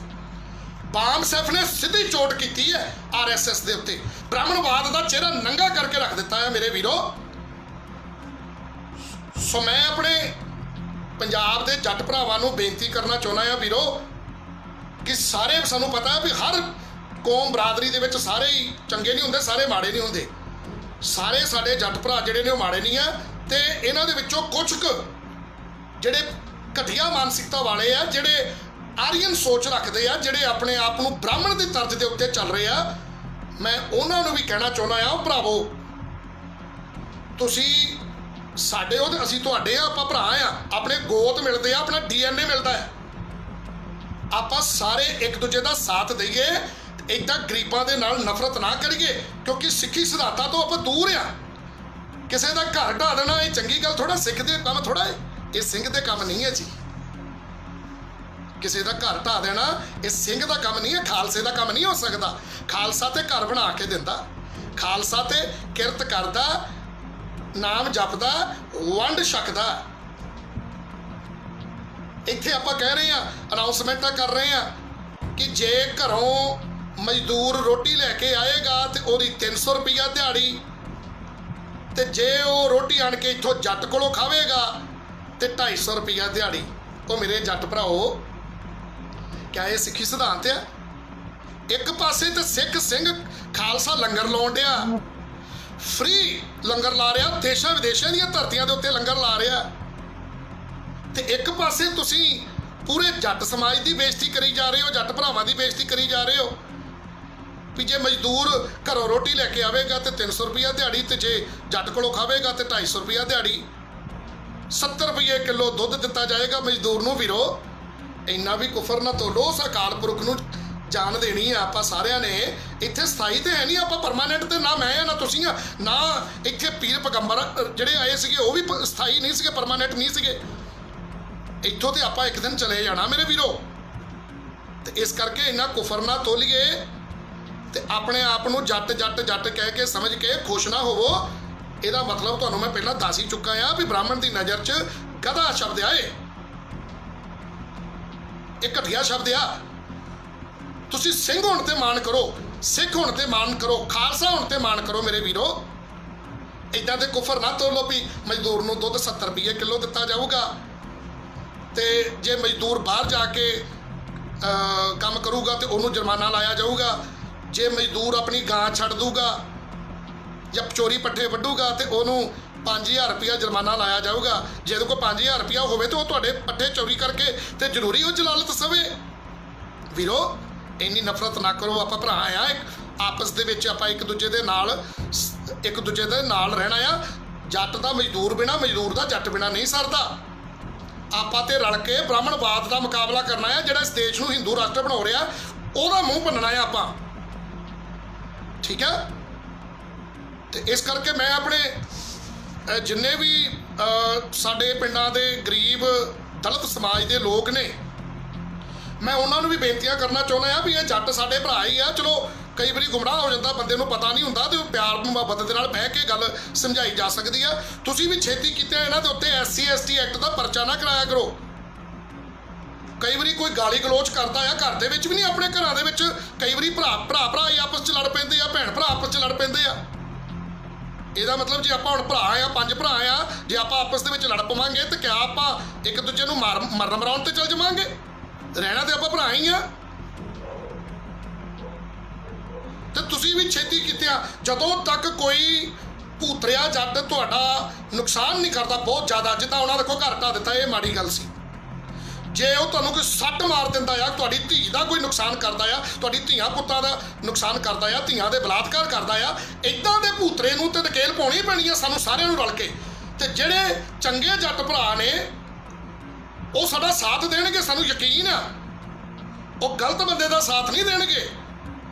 ਬਾਮਸੈਫ ਨੇ ਸਿੱਧੀ ਚੋਟ ਕੀਤੀ ਹੈ RSS ਦੇ ਉੱਤੇ, ਬ੍ਰਾਹਮਣਵਾਦ ਦਾ ਚਿਹਰਾ ਨੰਗਾ ਕਰਕੇ ਰੱਖ ਦਿੱਤਾ ਹੈ ਮੇਰੇ ਵੀਰੋ। ਸੋ ਮੈਂ ਆਪਣੇ ਪੰਜਾਬ ਦੇ ਜੱਟ ਭਰਾਵਾਂ ਨੂੰ ਬੇਨਤੀ ਕਰਨਾ ਚਾਹੁੰਦਾ ਹਾਂ ਵੀਰੋ ਕਿ ਸਾਰੇ, ਸਾਨੂੰ ਪਤਾ ਹੈ ਵੀ ਹਰ ਕੌਮ ਬਰਾਦਰੀ ਦੇ ਵਿੱਚ ਸਾਰੇ ਹੀ ਚੰਗੇ ਨਹੀਂ ਹੁੰਦੇ, ਸਾਰੇ ਮਾੜੇ ਨਹੀਂ ਹੁੰਦੇ। ਸਾਰੇ ਸਾਡੇ ਜੱਟ ਭਰਾ ਜਿਹੜੇ ਨੇ ਉਹ ਮਾੜੇ ਨਹੀਂ ਆ, ਤੇ ਇਹਨਾਂ ਦੇ ਵਿੱਚੋਂ ਕੁਝ ਕੁ ਜਿਹੜੇ ਘਟੀਆ ਮਾਨਸਿਕਤਾ ਵਾਲੇ ਆ, ਜਿਹੜੇ ਆਰੀਅਨ ਸੋਚ ਰੱਖਦੇ ਆ, ਜਿਹੜੇ ਆਪਣੇ ਆਪ ਨੂੰ ਬ੍ਰਾਹਮਣ ਦੀ ਤਰਜ਼ ਦੇ ਉੱਤੇ ਚੱਲ ਰਹੇ ਆ, ਮੈਂ ਉਹਨਾਂ ਨੂੰ ਵੀ ਕਹਿਣਾ ਚਾਹੁੰਦਾ ਆ, ਭਰਾਵੋ ਤੁਸੀਂ ਸਾਡੇ ਉਹ, ਅਸੀਂ ਤੁਹਾਡੇ ਆ, ਆਪਾਂ ਭਰਾ ਆ, ਆਪਣੇ ਗੋਤ ਮਿਲਦੇ ਆ, ਆਪਣਾ DNA ਮਿਲਦਾ ਹੈ। ਆਪਾਂ ਸਾਰੇ ਇੱਕ ਦੂਜੇ ਦਾ ਸਾਥ ਦਈਏ, ਏਦਾਂ ਗਰੀਬਾਂ ਦੇ ਨਾਲ ਨਫ਼ਰਤ ਨਾ ਕਰੀਏ, ਕਿਉਂਕਿ ਸਿੱਖੀ ਸਿਧਾਂਤਾਂ ਤੋਂ ਆਪਾਂ ਦੂਰ ਆ। ਕਿਸੇ ਦਾ ਘਰ ਢਾਹ ਦੇਣਾ ਇਹ ਚੰਗੀ ਗੱਲ ਥੋੜਾ, ਸਿੱਖ ਦੇ ਕੰਮ ਥੋੜਾ ਹੈ, ਇਹ ਸਿੰਘ ਦੇ ਕੰਮ ਨਹੀਂ ਹੈ ਜੀ। ਕਿਸੇ ਦਾ ਘਰ ਢਾਹ ਦੇਣਾ ਇਹ ਸਿੰਘ ਦਾ ਕੰਮ ਨਹੀਂ ਹੈ, ਖਾਲਸੇ ਦਾ ਕੰਮ ਨਹੀਂ ਹੋ ਸਕਦਾ। ਖਾਲਸਾ ਤੇ ਘਰ ਬਣਾ ਕੇ ਦਿੰਦਾ, ਖਾਲਸਾ ਤੇ ਕਿਰਤ ਕਰਦਾ, ਨਾਮ ਜਪਦਾ, ਵੰਡ ਛਕਦਾ। ਇੱਥੇ ਆਪਾਂ ਕਹਿ ਰਹੇ ਆ, ਅਨਾਉਂਸਮੈਂਟਾਂ ਕਰ ਰਹੇ ਆ ਕਿ ਜੇ ਘਰੋਂ ਮਜ਼ਦੂਰ ਰੋਟੀ ਲੈ ਕੇ ਆਏਗਾ ਤੇ ਉਹਦੀ 300 ਰੁਪਈਆ ਦਿਹਾੜੀ, ਤੇ ਜੇ ਉਹ ਰੋਟੀ ਆਣ ਕੇ ਇੱਥੋਂ ਜੱਟ ਕੋਲੋਂ ਖਾਵੇਗਾ ਤੇ 250 ਰੁਪਈਆ ਦਿਹਾੜੀ। ਉਹ ਮੇਰੇ ਜੱਟ ਭਰਾਓ, ਕਿਆ ਇਹ ਸਿੱਖੀ ਸਿਧਾਂਤ ਆ? ਇੱਕ ਪਾਸੇ ਤੇ ਸਿੱਖ ਸਿੰਘ ਖਾਲਸਾ ਲੰਗਰ ਲਾਉਣ ਡਿਆ, ਫ੍ਰੀ ਲੰਗਰ ਲਾ ਰਿਹਾ, ਦੇਸ਼ਾਂ ਵਿਦੇਸ਼ਾਂ ਦੀਆਂ ਧਰਤੀਆਂ ਦੇ ਉੱਤੇ ਲੰਗਰ ਲਾ ਰਿਹਾ, ਤੇ ਇੱਕ ਪਾਸੇ ਤੁਸੀਂ ਪੂਰੇ ਜੱਟ ਸਮਾਜ ਦੀ ਬੇਇੱਜ਼ਤੀ ਕਰੀ ਜਾ ਰਹੇ ਹੋ, ਜੱਟ ਭਰਾਵਾਂ ਦੀ ਬੇਇੱਜ਼ਤੀ ਕਰੀ ਜਾ ਰਹੇ ਹੋ ਵੀ ਜੇ ਮਜ਼ਦੂਰ ਘਰੋਂ ਰੋਟੀ ਲੈ ਕੇ ਆਵੇਗਾ ਤੇ 300 ਰੁਪਈਆ ਦਿਹਾੜੀ, ਤੇ ਜੇ ਜੱਟ ਕੋਲੋਂ ਖਾਵੇਗਾ ਤੇ 250 ਰੁਪਈਆ ਦਿਹਾੜੀ। 70 ਰੁਪਈਏ ਕਿਲੋ ਦੁੱਧ ਦਿੱਤਾ ਜਾਏਗਾ ਮਜ਼ਦੂਰ ਨੂੰ। ਵੀਰੋ ਇੰਨਾ ਵੀ ਕੁਫਰ ਨਾ ਤੋਲੋ, ਉਸ ਅਕਾਲ ਪੁਰਖ ਨੂੰ ਜਾਨ ਦੇਣੀ ਆ ਆਪਾਂ ਸਾਰਿਆਂ ਨੇ। ਇੱਥੇ ਸਥਾਈ ਤੇ ਹੈ ਨਹੀਂ, ਆਪਾਂ ਪਰਮਾਨੈਂਟ ਤੇ ਨਾ ਮੈਂ ਆ ਨਾ ਤੁਸੀਂ ਆ, ਨਾ ਇੱਥੇ ਪੀਰ ਪੈਗੰਬਰ ਜਿਹੜੇ ਆਏ ਸੀਗੇ ਉਹ ਵੀ ਸਥਾਈ ਨਹੀਂ ਸੀਗੇ, ਪਰਮਾਨੈਂਟ ਨਹੀਂ ਸੀਗੇ। ਇੱਥੋਂ ਤੇ ਆਪਾਂ ਇੱਕ ਦਿਨ ਚਲੇ ਜਾਣਾ ਮੇਰੇ ਵੀਰੋ। ਤੇ ਇਸ ਕਰਕੇ ਇੰਨਾ ਕੁਫਰ ਨਾ ਤੋਲੀਏ ਤੇ ਆਪਣੇ ਆਪ ਨੂੰ ਜੱਟ ਜੱਟ ਜੱਟ ਕਹਿ ਕੇ ਸਮਝ ਕੇ ਖੁਸ਼ ਨਾ ਹੋਵੋ। ਇਹਦਾ ਮਤਲਬ ਤੁਹਾਨੂੰ ਮੈਂ ਪਹਿਲਾਂ ਦੱਸ ਹੀ ਚੁੱਕਾ ਆ ਵੀ ਬ੍ਰਾਹਮਣ ਦੀ ਨਜ਼ਰ 'ਚ ਗਧਾ ਸ਼ਬਦ ਆ, ਇਹ ਘਟੀਆ ਸ਼ਬਦ ਆ। ਤੁਸੀਂ ਸਿੰਘ ਹੋਣ ਤੇ ਮਾਣ ਕਰੋ, ਸਿੱਖ ਹੋਣ ਤੇ ਮਾਣ ਕਰੋ, ਖਾਲਸਾ ਹੋਣ ਤੇ ਮਾਣ ਕਰੋ ਮੇਰੇ ਵੀਰੋ। ਇੱਦਾਂ ਦੇ ਕੁਫਰ ਨਾ ਤੋਲੋ ਵੀ ਮਜ਼ਦੂਰ ਨੂੰ ਦੁੱਧ 70 ਰੁਪਏ ਕਿਲੋ ਦਿੱਤਾ ਜਾਊਗਾ ਤੇ ਜੇ ਮਜ਼ਦੂਰ ਬਾਹਰ ਜਾ ਕੇ ਕੰਮ ਕਰੂਗਾ ਤੇ ਉਹਨੂੰ ਜੁਰਮਾਨਾ ਲਾਇਆ ਜਾਊਗਾ। ਜੇ ਮਜ਼ਦੂਰ ਆਪਣੀ ਗਾਂ ਛੱਡ ਦੂਗਾ ਜਾਂ ਚੋਰੀ ਪੱਠੇ ਵੱਢੂਗਾ ਤੇ ਉਹਨੂੰ 5000 ਰੁਪਇਆ ਜੁਰਮਾਨਾ ਲਾਇਆ ਜਾਊਗਾ। ਜੇ ਉਹਦੇ ਕੋਲ 5000 ਰੁਪਇਆ ਹੋਵੇ ਤਾਂ ਉਹ ਤੁਹਾਡੇ ਪੱਠੇ ਚੋਰੀ ਕਰਕੇ ਤੇ ਜ਼ਰੂਰੀ ਉਹ ਜਲਾਲਤ ਸਵੇ। ਵੀਰੋ ਇੰਨੀ ਨਫ਼ਰਤ ਨਾ ਕਰੋ, ਆਪਾਂ ਭਰਾ ਆ, ਆਪਸ ਦੇ ਵਿੱਚ ਆਪਾਂ ਇੱਕ ਦੂਜੇ ਦੇ ਨਾਲ ਰਹਿਣਾ ਆ। ਜੱਟ ਦਾ ਮਜ਼ਦੂਰ ਬਿਨਾ, ਮਜ਼ਦੂਰ ਦਾ ਜੱਟ ਬਿਨਾ ਨਹੀਂ ਸਰਦਾ। ਆਪਾਂ ਤੇ ਰਲ ਕੇ ਬ੍ਰਾਹਮਣਵਾਦ ਦਾ ਮੁਕਾਬਲਾ ਕਰਨਾ ਆ। ਜਿਹੜਾ ਇਸ ਦੇਸ਼ ਨੂੰ ਹਿੰਦੂ ਰਾਸ਼ਟਰ ਬਣਾ ਰਿਹਾ ਉਹਦਾ ਮੂੰਹ ਭੰਨਣਾ ਆ ਆਪਾਂ, ਠੀਕ ਆ। ਤੇ ਇਸ ਕਰਕੇ ਮੈਂ ਆਪਣੇ ਜਿੰਨੇ ਵੀ ਸਾਡੇ ਪਿੰਡਾਂ ਦੇ ਗਰੀਬ ਦਲਿਤ ਸਮਾਜ ਦੇ ਲੋਕ ਨੇ, ਮੈਂ ਉਹਨਾਂ ਨੂੰ ਵੀ ਬੇਨਤੀਆਂ ਕਰਨਾ ਚਾਹੁੰਦਾ ਆ ਵੀ ਇਹ ਜੱਟ ਸਾਡੇ ਭਰਾ ਹੀ ਆ। ਚਲੋ ਕਈ ਵਾਰੀ ਗੁੰਮਰਾਹ ਹੋ ਜਾਂਦਾ, ਬੰਦੇ ਨੂੰ ਪਤਾ ਨਹੀਂ ਹੁੰਦਾ, ਤੇ ਪਿਆਰ ਮੁਹੱਬਤ ਦੇ ਨਾਲ ਬਹਿ ਕੇ ਗੱਲ ਸਮਝਾਈ ਜਾ ਸਕਦੀ ਆ। ਤੁਸੀਂ ਵੀ ਛੇਤੀ ਕੀਤੇ ਇਹਨਾਂ ਦੇ ਉੱਤੇ SC ST ਐਕਟ ਦਾ ਪਰਚਾ ਨਾ ਕਰਾਇਆ ਕਰੋ। ਕਈ ਵਾਰੀ ਕੋਈ ਗਾਲੀ ਗਲੋਚ ਕਰਦਾ ਆ ਘਰ ਦੇ ਵਿੱਚ ਵੀ ਨਹੀਂ, ਆਪਣੇ ਘਰਾਂ ਦੇ ਵਿੱਚ ਕਈ ਵਾਰੀ ਭਰਾ ਹੀ ਆਪਸ 'ਚ ਲੜ ਪੈਂਦੇ ਆ, ਭੈਣ ਭਰਾ ਆਪਸ 'ਚ ਲੜ ਪੈਂਦੇ ਆ। ਇਹਦਾ ਮਤਲਬ ਜੇ ਆਪਾਂ ਹੁਣ ਭਰਾ ਆ, 5 ਭਰਾ ਆ, ਜੇ ਆਪਾਂ ਆਪਸ ਦੇ ਵਿੱਚ ਲੜ ਪਵਾਂਗੇ ਤੇ ਕਿਆ ਆਪਾਂ ਇੱਕ ਦੂਜੇ ਨੂੰ ਮਰਨ ਮਰਾਉਣ ਤੇ ਚੱਲ ਜਾਵਾਂਗੇ? ਰਹਿਣਾ ਤੇ ਆਪਾਂ ਭਰਾ ਹੀ ਆ। ਤੇ ਤੁਸੀਂ ਵੀ ਛੇਤੀ ਕੀਤਿਆਂ, ਜਦੋਂ ਤੱਕ ਕੋਈ ਭੂਤਰਿਆ ਜੱਟ ਤੁਹਾਡਾ ਨੁਕਸਾਨ ਨਹੀਂ ਕਰਦਾ ਬਹੁਤ ਜ਼ਿਆਦਾ, ਜਿੱਦਾਂ ਉਹਨਾਂ ਦੇਖੋ ਘਰ ਢਾ ਦਿੱਤਾ, ਇਹ ਮਾੜੀ ਗੱਲ ਸੀ। ਜੇ ਉਹ ਤੁਹਾਨੂੰ ਕੋਈ ਸੱਟ ਮਾਰ ਦਿੰਦਾ ਆ, ਤੁਹਾਡੀ ਧੀ ਦਾ ਕੋਈ ਨੁਕਸਾਨ ਕਰਦਾ ਆ, ਤੁਹਾਡੀ ਧੀਆਂ ਪੁੱਤਾਂ ਦਾ ਨੁਕਸਾਨ ਕਰਦਾ ਆ, ਧੀਆਂ ਦੇ ਬਲਾਤਕਾਰ ਕਰਦਾ ਆ, ਇੱਦਾਂ ਦੇ ਭੂਤਰੇ ਨੂੰ ਤੇ ਨਕੇਲ ਪਾਉਣੀ ਪੈਣੀ ਆ ਸਾਨੂੰ ਸਾਰਿਆਂ ਨੂੰ ਰਲ ਕੇ। ਤੇ ਜਿਹੜੇ ਚੰਗੇ ਜੱਟ ਭਰਾ ਨੇ ਉਹ ਸਾਡਾ ਸਾਥ ਦੇਣਗੇ, ਸਾਨੂੰ ਯਕੀਨ ਆ। ਉਹ ਗਲਤ ਬੰਦੇ ਦਾ ਸਾਥ ਨਹੀਂ ਦੇਣਗੇ।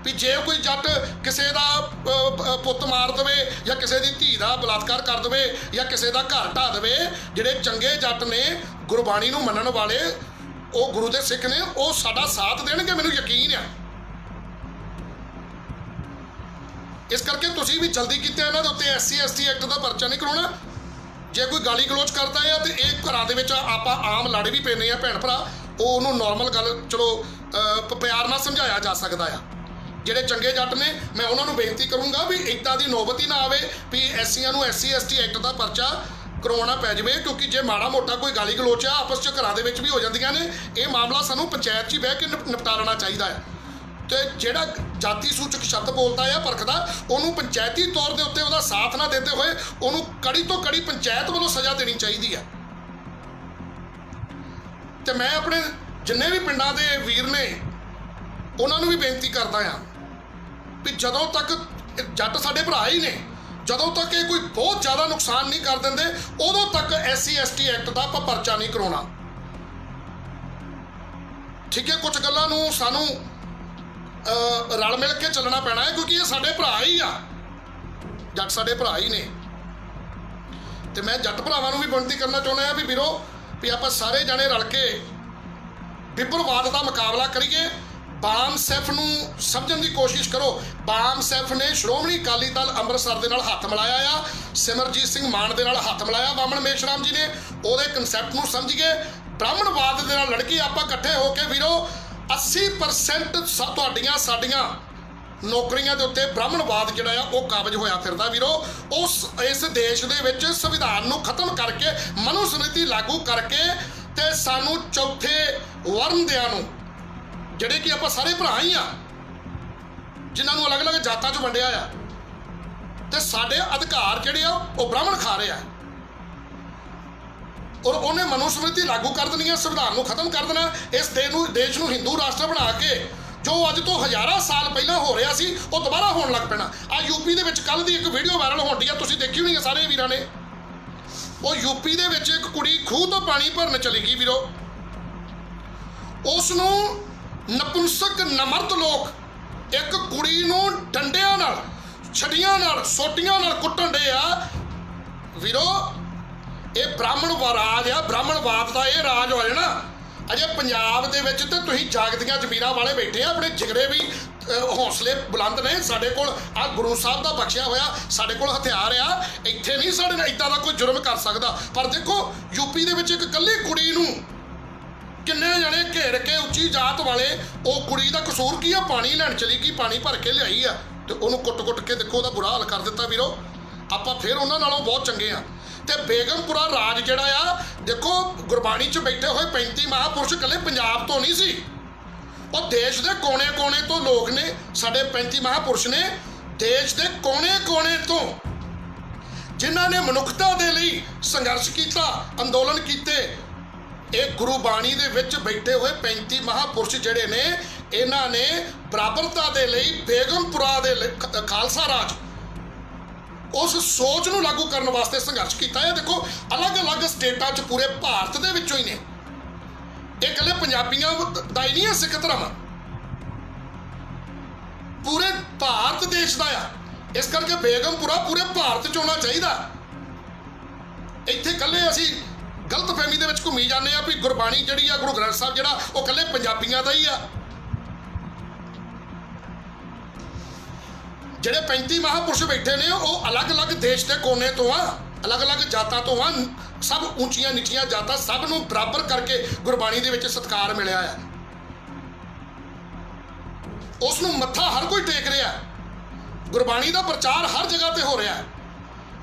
ਵੀ ਜੇ ਕੋਈ ਜੱਟ ਕਿਸੇ ਦਾ ਪੁੱਤ ਮਾਰ ਦੇਵੇ ਜਾਂ ਕਿਸੇ ਦੀ ਧੀ ਦਾ ਬਲਾਤਕਾਰ ਕਰ ਦੇਵੇ ਜਾਂ ਕਿਸੇ ਦਾ ਘਰ ਢਾ ਦੇਵੇ, ਜਿਹੜੇ ਚੰਗੇ ਜੱਟ ਨੇ, ਗੁਰਬਾਣੀ ਨੂੰ ਮੰਨਣ ਵਾਲੇ, ਉਹ ਗੁਰੂ ਦੇ ਸਿੱਖ ਨੇ, ਉਹ ਸਾਡਾ ਸਾਥ ਦੇਣਗੇ, ਮੈਨੂੰ ਯਕੀਨ ਆ। ਇਸ ਕਰਕੇ ਤੁਸੀਂ ਵੀ ਜਲਦੀ ਕੀਤੇ ਇਹਨਾਂ ਦੇ ਉੱਤੇ SC ST ਐਕਟ ਦਾ ਪਰਚਾ ਨਹੀਂ ਕਰਾਉਣਾ। ਜੇ ਕੋਈ ਗਾਲੀ ਗਲੋਚ ਕਰਦਾ ਆ ਤੇ ਇਹ ਘਰਾਂ ਦੇ ਵਿੱਚ ਆਪਾਂ ਆਮ ਲੜ ਵੀ ਪੈਂਦੇ ਆ ਭੈਣ ਭਰਾ, ਉਹ ਉਹਨੂੰ ਨੋਰਮਲ ਗੱਲ ਚਲੋ ਪਿਆਰ ਨਾਲ ਸਮਝਾਇਆ ਜਾ ਸਕਦਾ ਆ। ਜਿਹੜੇ ਚੰਗੇ ਜੱਟ ਨੇ ਮੈਂ ਉਹਨਾਂ ਨੂੰ ਬੇਨਤੀ ਕਰੂੰਗਾ ਵੀ ਇੱਦਾਂ ਦੀ ਨੌਬਤ ਹੀ ਨਾ ਆਵੇ ਵੀ ਐਸੀਆਂ ਨੂੰ SC ST ਐਕਟ ਦਾ ਪਰਚਾ ਕਰਵਾਉਣਾ ਪੈ ਜਾਵੇ। ਕਿਉਂਕਿ ਜੇ ਮਾੜਾ ਮੋਟਾ ਕੋਈ ਗਾਲੀ ਗਲੋਚ ਆ ਆਪਸ 'ਚ ਘਰਾਂ ਦੇ ਵਿੱਚ ਵੀ ਹੋ ਜਾਂਦੀਆਂ ਨੇ, ਇਹ ਮਾਮਲਾ ਸਾਨੂੰ ਪੰਚਾਇਤ 'ਚ ਹੀ ਬਹਿ ਕੇ ਨਿਪਟਾ ਲੈਣਾ ਚਾਹੀਦਾ ਹੈ। ਤੇ ਜਿਹੜਾ ਜਾਤੀ ਸੂਚਕ ਸ਼ਬਦ ਬੋਲਦਾ ਆ ਭੜਕਦਾ, ਉਹਨੂੰ ਪੰਚਾਇਤੀ ਤੌਰ ਦੇ ਉੱਤੇ ਉਹਦਾ ਸਾਥ ਨਾ ਦਿੰਦੇ ਹੋਏ ਉਹਨੂੰ ਕੜੀ ਤੋਂ ਕੜੀ ਪੰਚਾਇਤ ਵੱਲੋਂ ਸਜ਼ਾ ਦੇਣੀ ਚਾਹੀਦੀ ਆ। ਤੇ ਮੈਂ ਆਪਣੇ ਜਿੰਨੇ ਵੀ ਪਿੰਡਾਂ ਦੇ ਵੀਰ ਨੇ ਉਹਨਾਂ ਨੂੰ ਵੀ ਬੇਨਤੀ ਕਰਦਾ ਆ ਵੀ ਜਦੋਂ ਤੱਕ ਜੱਟ ਸਾਡੇ ਭਰਾ ਹੀ ਨੇ, ਜਦੋਂ ਤੱਕ ਇਹ ਕੋਈ ਬਹੁਤ ਜ਼ਿਆਦਾ ਨੁਕਸਾਨ ਨਹੀਂ ਕਰ ਦਿੰਦੇ, ਉਦੋਂ ਤੱਕ SC ST ਐਕਟ ਦਾ ਆਪਾਂ ਪਰਚਾ ਨਹੀਂ ਕਰਾਉਣਾ, ਠੀਕ ਹੈ। ਕੁਝ ਗੱਲਾਂ ਨੂੰ ਸਾਨੂੰ ਰਲ ਮਿਲ ਕੇ ਚੱਲਣਾ ਪੈਣਾ ਹੈ, ਕਿਉਂਕਿ ਇਹ ਸਾਡੇ ਭਰਾ ਹੀ ਆ, ਜੱਟ ਸਾਡੇ ਭਰਾ ਹੀ ਨੇ। ਤੇ ਮੈਂ ਜੱਟ ਭਰਾਵਾਂ ਨੂੰ ਵੀ ਬੇਨਤੀ ਕਰਨਾ ਚਾਹੁੰਦਾ ਆ ਵੀ ਵੀਰੋ, ਵੀ ਆਪਾਂ ਸਾਰੇ ਜਾਣੇ ਰਲ ਕੇ ਬਿੱਬਰਵਾਦ ਦਾ ਮੁਕਾਬਲਾ ਕਰੀਏ। ਬਾਮ ਸੈਫ ਨੂੰ ਸਮਝਣ ਦੀ ਕੋਸ਼ਿਸ਼ ਕਰੋ। ਬਾਮ ਸੈਫ ਨੇ ਸ਼੍ਰੋਮਣੀ ਅਕਾਲੀ ਦਲ ਅੰਮ੍ਰਿਤਸਰ ਦੇ ਨਾਲ ਹੱਥ ਮਿਲਾਇਆ ਆ, ਸਿਮਰਜੀਤ ਸਿੰਘ ਮਾਨ ਦੇ ਨਾਲ ਹੱਥ ਮਿਲਾਇਆ, ਬਾਮਣ ਮੇਸ਼ਰਾਮ ਜੀ ਨੇ। ਉਹਦੇ ਕਨਸੈਪਟ ਨੂੰ ਸਮਝੀਏ, ਬ੍ਰਾਹਮਣਵਾਦ ਦੇ ਨਾਲ ਲੜ ਕੇ ਆਪਾਂ ਇਕੱਠੇ ਹੋ ਕੇ ਵੀਰੋ 80% ਤੁਹਾਡੀਆਂ ਸਾਡੀਆਂ ਨੌਕਰੀਆਂ ਦੇ ਉੱਤੇ ਬ੍ਰਾਹਮਣਵਾਦ ਜਿਹੜਾ ਆ ਉਹ ਕਾਬਜ ਹੋਇਆ ਫਿਰਦਾ ਵੀਰੋ। ਇਸ ਦੇਸ਼ ਦੇ ਵਿੱਚ ਸੰਵਿਧਾਨ ਨੂੰ ਖਤਮ ਕਰਕੇ, ਮਨੁਸਮ੍ਰਿਤੀ ਲਾਗੂ ਕਰਕੇ ਤੇ ਸਾਨੂੰ ਚੌਥੇ ਵਰਨਦਿਆਂ ਨੂੰ, ਜਿਹੜੇ ਕਿ ਆਪਾਂ ਸਾਰੇ ਭਰਾ ਹੀ ਆ, ਜਿਨ੍ਹਾਂ ਨੂੰ ਅਲੱਗ-ਅਲੱਗ ਜਾਤਾਂ 'ਚ ਵੰਡਿਆ ਆ, ਤੇ ਸਾਡੇ ਅਧਿਕਾਰ ਜਿਹੜੇ ਆ ਉਹ ਬ੍ਰਾਹਮਣ ਖਾ ਰਹੇ ਆ। ਔਰ ਉਹਨੇ ਮਨੁਸਮ੍ਰਿਤੀ ਲਾਗੂ ਕਰ ਦੇਣੀ ਹੈ, ਸੰਵਿਧਾਨ ਨੂੰ ਖਤਮ ਕਰ ਦੇਣਾ। ਇਸ ਦੇਸ਼ ਨੂੰ ਹਿੰਦੂ ਰਾਸ਼ਟਰ ਬਣਾ ਕੇ ਜੋ ਅੱਜ ਤੋਂ ਹਜ਼ਾਰਾਂ ਸਾਲ ਪਹਿਲਾਂ ਹੋ ਰਿਹਾ ਸੀ ਉਹ ਦੁਬਾਰਾ ਹੋਣ ਲੱਗ ਪੈਣਾ। ਆ ਯੂਪੀ ਦੇ ਵਿੱਚ ਕੱਲ ਦੀ ਇੱਕ ਵੀਡੀਓ ਵਾਇਰਲ ਹੋਣ ਡਈ ਆ, ਤੁਸੀਂ ਦੇਖੀ ਹੋਣੀ ਆ ਸਾਰੇ ਵੀਰਾਂ ਨੇ। ਉਹ ਯੂਪੀ ਦੇ ਵਿੱਚ ਇੱਕ ਕੁੜੀ ਖੂਹ ਤੋਂ ਪਾਣੀ ਭਰਨ ਚਲੀ ਗਈ ਵੀਰੋ, ਉਸ ਨੂੰ ਨਪੁੰਸਕ ਨਮਰਦ ਲੋਕ ਇੱਕ ਕੁੜੀ ਨੂੰ ਡੰਡਿਆਂ ਨਾਲ, ਛੜੀਆਂ ਨਾਲ, ਸੋਟੀਆਂ ਨਾਲ ਕੁੱਟਣ ਡੇ ਆ ਵੀਰੋ। ਇਹ ਬ੍ਰਾਹਮਣ ਰਾਜ ਆ, ਬ੍ਰਾਹਮਣਵਾਦ ਦਾ ਇਹ ਰਾਜ ਹੋ ਜਾਣਾ। ਅਜੇ ਪੰਜਾਬ ਦੇ ਵਿੱਚ ਤੇ ਤੁਸੀਂ ਜਾਗਦੀਆਂ ਜ਼ਮੀਰਾਂ ਵਾਲੇ ਬੈਠੇ ਆ, ਆਪਣੇ ਜਿਗਰੇ ਵੀ ਹੌਸਲੇ ਬੁਲੰਦ ਨੇ। ਸਾਡੇ ਕੋਲ ਆ ਗੁਰੂ ਸਾਹਿਬ ਦਾ ਬਖਸ਼ਿਆ ਹੋਇਆ ਸਾਡੇ ਕੋਲ ਹਥਿਆਰ ਆ, ਇੱਥੇ ਨਹੀਂ ਸਾਡੇ ਨਾਲ ਇੱਦਾਂ ਦਾ ਕੋਈ ਜੁਰਮ ਕਰ ਸਕਦਾ। ਪਰ ਦੇਖੋ ਯੂਪੀ ਦੇ ਵਿੱਚ ਇੱਕ ਇਕੱਲੀ ਕੁੜੀ ਨੂੰ किन्ने जने घेर के उच्ची जात वाले वो कुड़ी का कसूर की है, पानी लैन चली गई, पानी भर के लियाई है तो उन्होंने कुट के देखो ਉਹਦਾ बुरा हाल कर दिता वीरो। ਆਪਾਂ फिर उन्होंने नालों बहुत चंगे हाँ। तो बेगमपुरा राज जिहड़ा आ देखो गुरबाणी च बैठे हुए 35 महापुरुष कल्ले पंजाब तो नहीं सी, और देश के कोने कोने तो लोग ने, साडे 35 महापुरुष ने देश के कोने कोने तो जिन्हां ने मनुखता दे लई संघर्ष किया, अंदोलन किए। एक गुरुबाणी दे विच बैठे हुए 35 महापुरुष जिहड़े ने इन्हां ने बराबरता दे लई बेगमपुरा दे खालसा राज उस सोच नूं लागू करने वास्ते संघर्ष किया है। देखो अलग अलग स्टेटां च पूरे भारत दे विचों ही ने, ये कल्ले पंजाबियां दा ही नहीं है सिख धर्म, पूरे भारत देश का आ। इस करके बेगमपुरा पूरे भारत च होना चाहिए। इत्थे कल्ले असीं गलत फहमी दे विच घूमी जाने आ भी गुरबाणी जिहड़ी आ गुरु ग्रंथ साहिब जिहड़ा वो कल्ले पंजाबियां दा ही आ। जिहड़े 35 महापुरुष बैठे ने वो अलग अलग देश के कोने तो आ, अलग अलग जातां तो आ, सब ऊंचियां नीचियां जातां सब नूं बराबर करके गुरबाणी दे विच सत्कार मिलिया है। उस नूं मत्था हर कोई टेक रहा है, गुरबाणी का प्रचार हर जगह ते हो रहा है।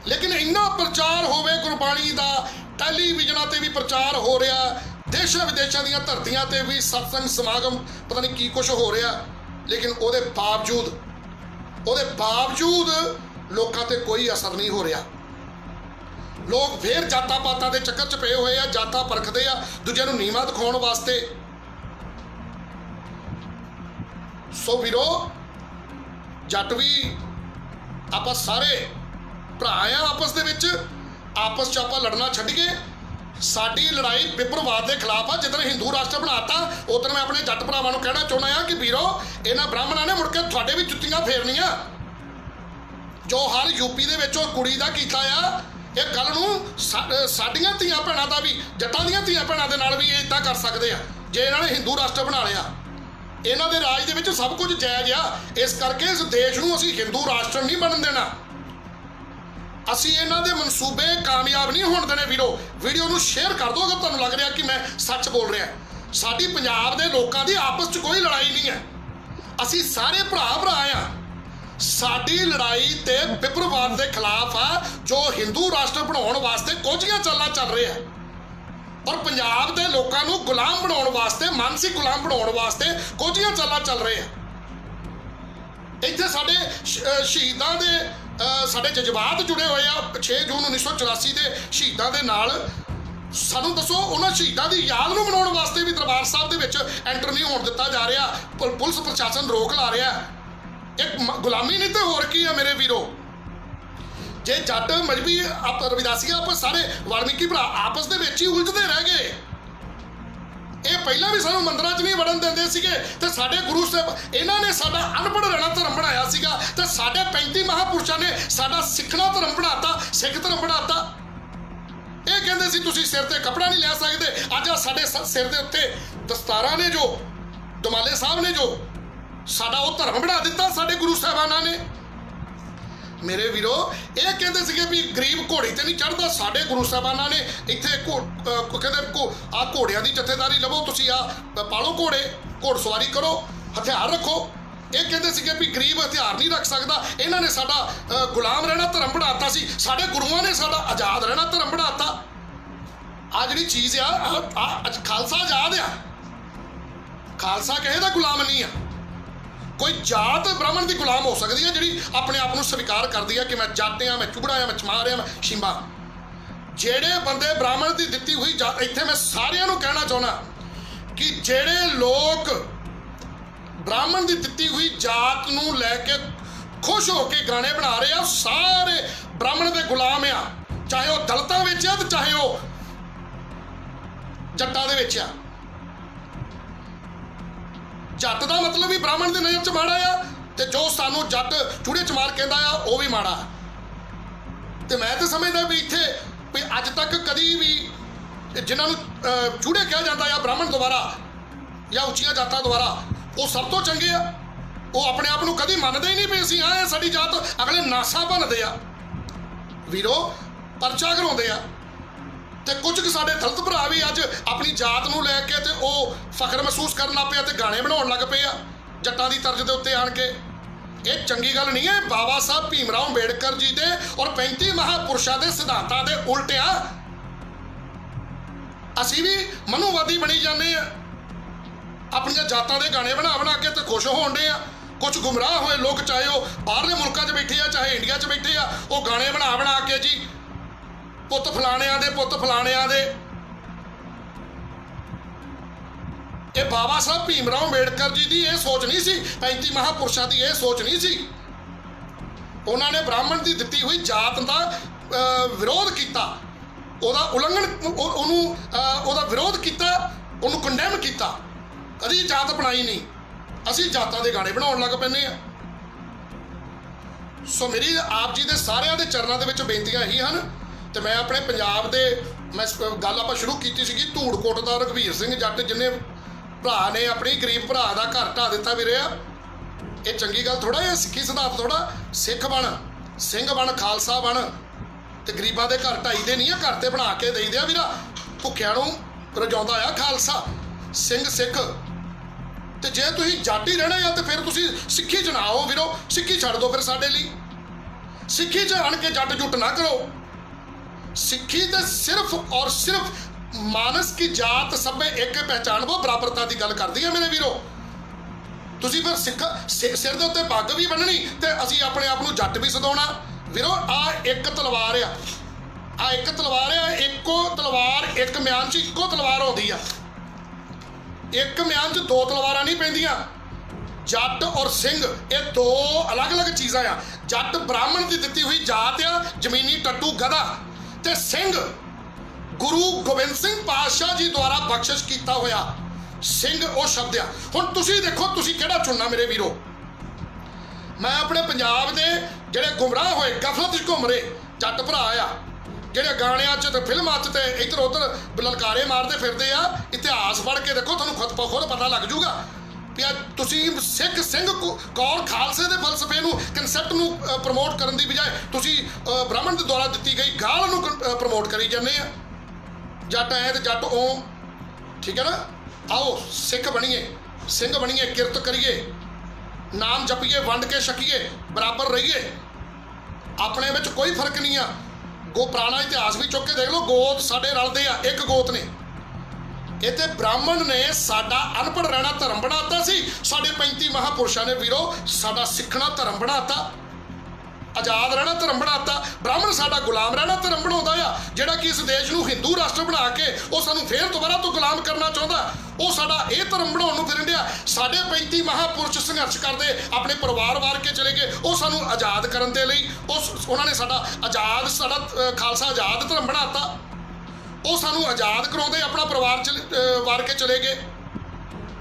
लेकिन इन्ना प्रचार होवे गुरबाणी का, टैलीविजन ते भी प्रचार हो रहा, देशों विदेशों दी धरतियां ते भी सत्संग समागम पता नहीं की कुछ हो रहा, लेकिन ਉਹਦੇ बावजूद लोगों ते कोई असर नहीं हो रहा। लोग फिर जातां पातां दे चक्कर च पे हुए आ, जातां परखदे आ दूजे नूं नीवां दिखाउण वास्ते। सो वीरो जट भी आपां सारे भरा आ, आपस दे विच आपस च आपां लड़ना छड्डिए। साडी लड़ाई विप्रवाद के खिलाफ आ। जिदन हिंदू राष्ट्र बनाता उदन मैं अपने जट भरावां नूं कहना चाहुंदा आ कि वीरो इन्हां ब्राह्मणां ने मुड़ के तुहाडे भी जुत्तियां फेरनियां। जो हाल यूपी दे विच कुड़ी दा कीता आ, ये कल नूं साडीआं धीआं भैणां दा भी, जट्टां दीआं धीआं भैणां दे नाल भी ये इदां कर सकदे आ जे इन्हां ने हिंदू राष्ट्र बना लिया। इन्हां दे राज दे विच सब कुछ जायज़ आ। इस करके इस देश नूं असीं हिंदू राष्ट्र नहीं बनन देना। असी इन्हां दे मनसूबे कामयाब नहीं होण देने। वीडियो नूं शेयर कर दो अगर तुहानूं लग रहा कि मैं सच बोल रहा। साडी पंजाब दे लोकां दी आपस च कोई लड़ाई नहीं है, असी सारे भरा आ। साडी लड़ाई ते विप्रवाद के खिलाफ आ जो हिंदू राष्ट्र बनाउण वास्ते कोझियां चालां चल रहे हैं, और पंजाब दे लोकां नूं गुलाम बनाउण वास्ते, मानसिक गुलाम बनाउण वास्ते कोझियां चालां चल रहे हैं। इत्थे साडे शहीदां दे साडे जज्बात जुड़े हुए आ। 6 जून 1984 के शहीदां दे नाल सानूं दसो उन्हां शहीदां दी याद नूं मनाउण वास्ते भी दरबार साहब दे विच एंटर नहीं होण दित्ता जा रहा। पुलिस प्रशासन रोक ला रहा। एक गुलामी नहीं तो होर की है मेरे वीरो। जे जट मजहबी आप रविदासी आप सारे वाल्मीकि भरा आपस दे विच ही उलझदे रह गए। ये पहला भी सानूं मंदिरां च नहीं वड़न दिंदे सीगे ते साडे गुरु साहब इन्हां ने साडा अनपढ़ रहना धर्म बनाया सीगा ते साडे 35 महापुरुषां ने साडा सिखना धर्म बनाता, सिख धर्म बनाता। ये कहंदे सी तुसीं सिर ते कपड़ा नहीं लै सकदे, अज साडे सिर दे उत्ते दस्तारां ने जो दमाले साहब ने जो साडा वो धर्म बना दिता साडे गुरु साहबानां ने। मेरे वीरो ये कहते थे भी गरीब घोड़ी ते नहीं चढ़ता, साडे गुरु साहबानां ने इत्थे कहते आ घोड़ियां की जथेदारी लवो, तुसीं आ पालो घोड़े, घोड़सवारी करो, हथियार रखो। ये कहते थे भी गरीब हथियार नहीं रख सकता। इन्हां ने साडा गुलाम रहना धर्म बनाता सी, साडे गुरुआं ने साडा आज़ाद रहना धर्म बनाता। आ जिहड़ी चीज़ आ खालसा आज़ाद आ, खालसा किसी दा गुलाम नहीं आ। कोई जात ब्राह्मण की गुलाम हो सकती है जी अपने आप को स्वीकार करती है कि मैं जट हाँ, मैं चुबड़ा हाँ, मैं चमार हाँ, मैं शिंबा। जेड़े बंदे ब्राह्मण की दिती हुई जात, इत्थे मैं सारिਆਂ ਨੂੰ कहना चाहना कि जेड़े लोग ब्राह्मण की दिती हुई जात नूं लैके खुश होके गाने बना रहे हैं, सारे ब्राह्मण के गुलाम आ, चाहे वह दलितां विच आ ते चाहे वह जट्टां दे विच आ। जट का मतलब भी ब्राह्मण की नज़र च माड़ा आ, ते जो सानू जट चूड़े चमार कहता आ वह भी माड़ा। तो मैं तो समझदा भी इत्थे भी अज तक कदी भी जिन्होंने चूड़े कहा जाता है ब्राह्मण द्वारा या उच्चियां जातां द्वारा, वो सब तो चंगे आ। वो अपने आप को कभी मनते ही नहीं भी असीं आए साडी जात, अगले नासा भनदे आ वीरो, परचा कराउंदे आ। ਤੇ ਕੁਝ ਕੁ ਸਾਡੇ ਦਲਿਤ ਭਰਾ ਵੀ ਅੱਜ ਆਪਣੀ ਜਾਤ ਨੂੰ ਲੈ ਕੇ ਤੇ ਉਹ ਫਖਰ ਮਹਿਸੂਸ ਕਰਨ ਲੱਗ ਪਿਆ ਤੇ ਗਾਣੇ ਬਣਾਉਣ ਲੱਗ ਪਏ ਆ ਜੱਟਾਂ ਦੀ ਤਰਜ਼ ਦੇ ਉੱਤੇ ਆਣ ਕੇ। ਇਹ ਚੰਗੀ ਗੱਲ ਨਹੀਂ ਹੈ। ਬਾਬਾ ਸਾਹਿਬ ਭੀਮ ਰਾਓ ਅੰਬੇਡਕਰ ਜੀ ਦੇ ਔਰ 35 ਮਹਾਂਪੁਰਸ਼ਾਂ ਦੇ ਸਿਧਾਂਤਾਂ ਦੇ ਉਲਟਿਆ ਅਸੀਂ ਵੀ ਮਨੂਵਾਦੀ ਬਣੀ ਜਾਂਦੇ ਆ, ਆਪਣੀਆਂ ਜਾਤਾਂ ਦੇ ਗਾਣੇ ਬਣਾ ਬਣਾ ਕੇ ਤੇ ਖੁਸ਼ ਹੋਣ ਡੇ ਆ। ਕੁਝ ਗੁੰਮਰਾਹ ਹੋਏ ਲੋਕ, ਚਾਹੇ ਉਹ ਬਾਹਰਲੇ ਮੁਲਕਾਂ 'ਚ ਬੈਠੇ ਆ ਚਾਹੇ ਇੰਡੀਆ 'ਚ ਬੈਠੇ ਆ, ਉਹ ਗਾਣੇ ਬਣਾ ਬਣਾ ਕੇ ਜੀ ਪੁੱਤ ਫਲਾਣਿਆਂ ਦੇ ਪੁੱਤ ਫਲਾਣਿਆਂ ਦੇ। ਇਹ ਬਾਬਾ ਸਾਹਿਬ ਭੀਮ ਰਾਓ ਅੰਬੇਡਕਰ ਜੀ ਦੀ ਇਹ ਸੋਚ ਨਹੀਂ ਸੀ, 35 ਮਹਾਂਪੁਰਸ਼ਾਂ ਦੀ ਇਹ ਸੋਚ ਨਹੀਂ ਸੀ। ਉਹਨਾਂ ਨੇ ਬ੍ਰਾਹਮਣ ਦੀ ਦਿੱਤੀ ਹੋਈ ਜਾਤ ਦਾ ਵਿਰੋਧ ਕੀਤਾ, ਉਹਦਾ ਉਲੰਘਣ ਉਹਦਾ ਵਿਰੋਧ ਕੀਤਾ, ਉਹਨੂੰ ਕੰਡੈਮ ਕੀਤਾ, ਕਦੀ ਜਾਤ ਬਣਾਈ ਨਹੀਂ। ਅਸੀਂ ਜਾਤਾਂ ਦੇ ਗਾਣੇ ਬਣਾਉਣ ਲੱਗ ਪੈਂਦੇ ਆ। ਸੋ ਮੇਰੀ ਆਪ ਜੀ ਦੇ ਸਾਰਿਆਂ ਦੇ ਚਰਨਾਂ ਦੇ ਵਿੱਚ ਬੇਨਤੀਆਂ ਇਹੀ ਹਨ। ਤੇ ਮੈਂ ਆਪਣੇ ਪੰਜਾਬ ਦੇ ਮੈਂ ਗੱਲ ਆਪਾਂ ਸ਼ੁਰੂ ਕੀਤੀ ਸੀਗੀ ਧੂੜਕੋਟ ਦਾ ਰਘਵੀਰ ਸਿੰਘ ਜੱਟ ਜਿਹਨੇ ਭਰਾ ਨੇ ਆਪਣੀ ਗਰੀਬ ਭਰਾ ਦਾ ਘਰ ਢਾਹ ਦਿੱਤਾ ਵੀਰੇ ਆ। ਇਹ ਚੰਗੀ ਗੱਲ ਥੋੜਾ, ਇਹ ਸਿੱਖੀ ਸਿਧਾਂਤ ਥੋੜਾ। ਸਿੱਖ ਬਣ, ਸਿੰਘ ਬਣ, ਖਾਲਸਾ ਬਣ ਤੇ ਗਰੀਬਾਂ ਦੇ ਘਰ ਢਾਈ ਦੇ ਨਹੀਂ ਆ, ਘਰ ਤੇ ਬਣਾ ਕੇ ਦੇਈਦੇ ਆ ਵੀਰਾ। ਭੁੱਖਿਆਂ ਨੂੰ ਰਜਾਉਂਦਾ ਆ ਖਾਲਸਾ, ਸਿੰਘ ਸਿੱਖ। ਤੇ ਜੇ ਤੁਸੀਂ ਜੱਟ ਹੀ ਰਹਿਣਾ ਆ ਤੇ ਫਿਰ ਤੁਸੀਂ ਸਿੱਖੀ 'ਚ ਨਾ ਆਓ ਵੀਰੋ, ਸਿੱਖੀ ਛੱਡ ਦਿਓ ਫਿਰ ਸਾਡੇ ਲਈ। ਸਿੱਖੀ 'ਚ ਆਣ ਕੇ ਜੱਟ ਜੁੱਟ ਨਾ ਕਰੋ। सिक्खी तो सिर्फ और सिर्फ मानस की जात सब एक पहचान वो बराबरता की गल करती है मेरे वीरो। तुसी फिर सिख सिर के उत्ते पग भी बन्ननी ते असी अपने आप को जट भी सदाउणा वीरो। आ एक तलवार आ एक तलवार आ, एको तलवार एक म्यान च इक्को तलवार आउंदी आ। एक म्यान च दो तलवारां नहीं पैंदियां। जट और सिंह ये दो अलग अलग चीज़ां आ। जट ब्राह्मण की दिती हुई जात आ, जमीनी टट्टू गधा। ते सिंह गुरु गोबिंद सिंह पातशाह जी द्वारा बख्शिश किया होया सिंह वो शब्द आ। हुण तुसीं देखो तुसीं किहड़ा चुनना मेरे वीरो। मैं अपने पंजाब दे जिहड़े गुमराह होए गफलत च घूम रहे जट भरा आ, जिहड़े गाणियां च ते फिल्मां च ते इधर उधर ललकारे मारते फिरदे आ, इतिहास पढ़ के देखो तुहानूं खुद पता लग जूगा भी तुसीं सिख सिंह कौर खालसे दे फलसफे नूं कंसैप्ट नूं प्रमोट करन दी बजाय तुसीं ब्राह्मण दे द्वारा दित्ती गई गाल नूं प्रमोट करी जांदे आ। जट ऐ ते जट ओ, ठीक है ना। आओ सिख बणीए, सिंह बणीए, किरत करिए, नाम जपीए, वंड के छकीए, बराबर रहिए। अपने विच कोई फर्क नहीं आ। गो पुराना इतिहास भी चुक के देख लो, गोत साडे रलदे आ, एक गोत ने। इत्थे ब्राह्मण ने साडा अनपढ़ रहना धर्म बनाता सी, साडे 35 महापुरुषां ने वीरो साडा सिखना धर्म बनाता, आजाद रहना धर्म बनाता। ब्राह्मण साडा गुलाम रहना धर्म बनाउंदा आ, जिहड़ा कि इस देश नूं हिंदू राष्ट्र बना के वो सानूं फेर दोबारा तो गुलाम करना चाहुंदा, वो साडा ये धर्म बनाउण नूं फिरन डिया। साडे 35 महापुरुष संघर्ष करदे अपने परिवार वार के चले गए, वो सानूं आजाद करन दे लई उन्हां ने साडा आजाद, साडा खालसा आजाद धर्म बनाता। वो सानू आज़ाद कराउंदे अपना परिवार वार के चले गए।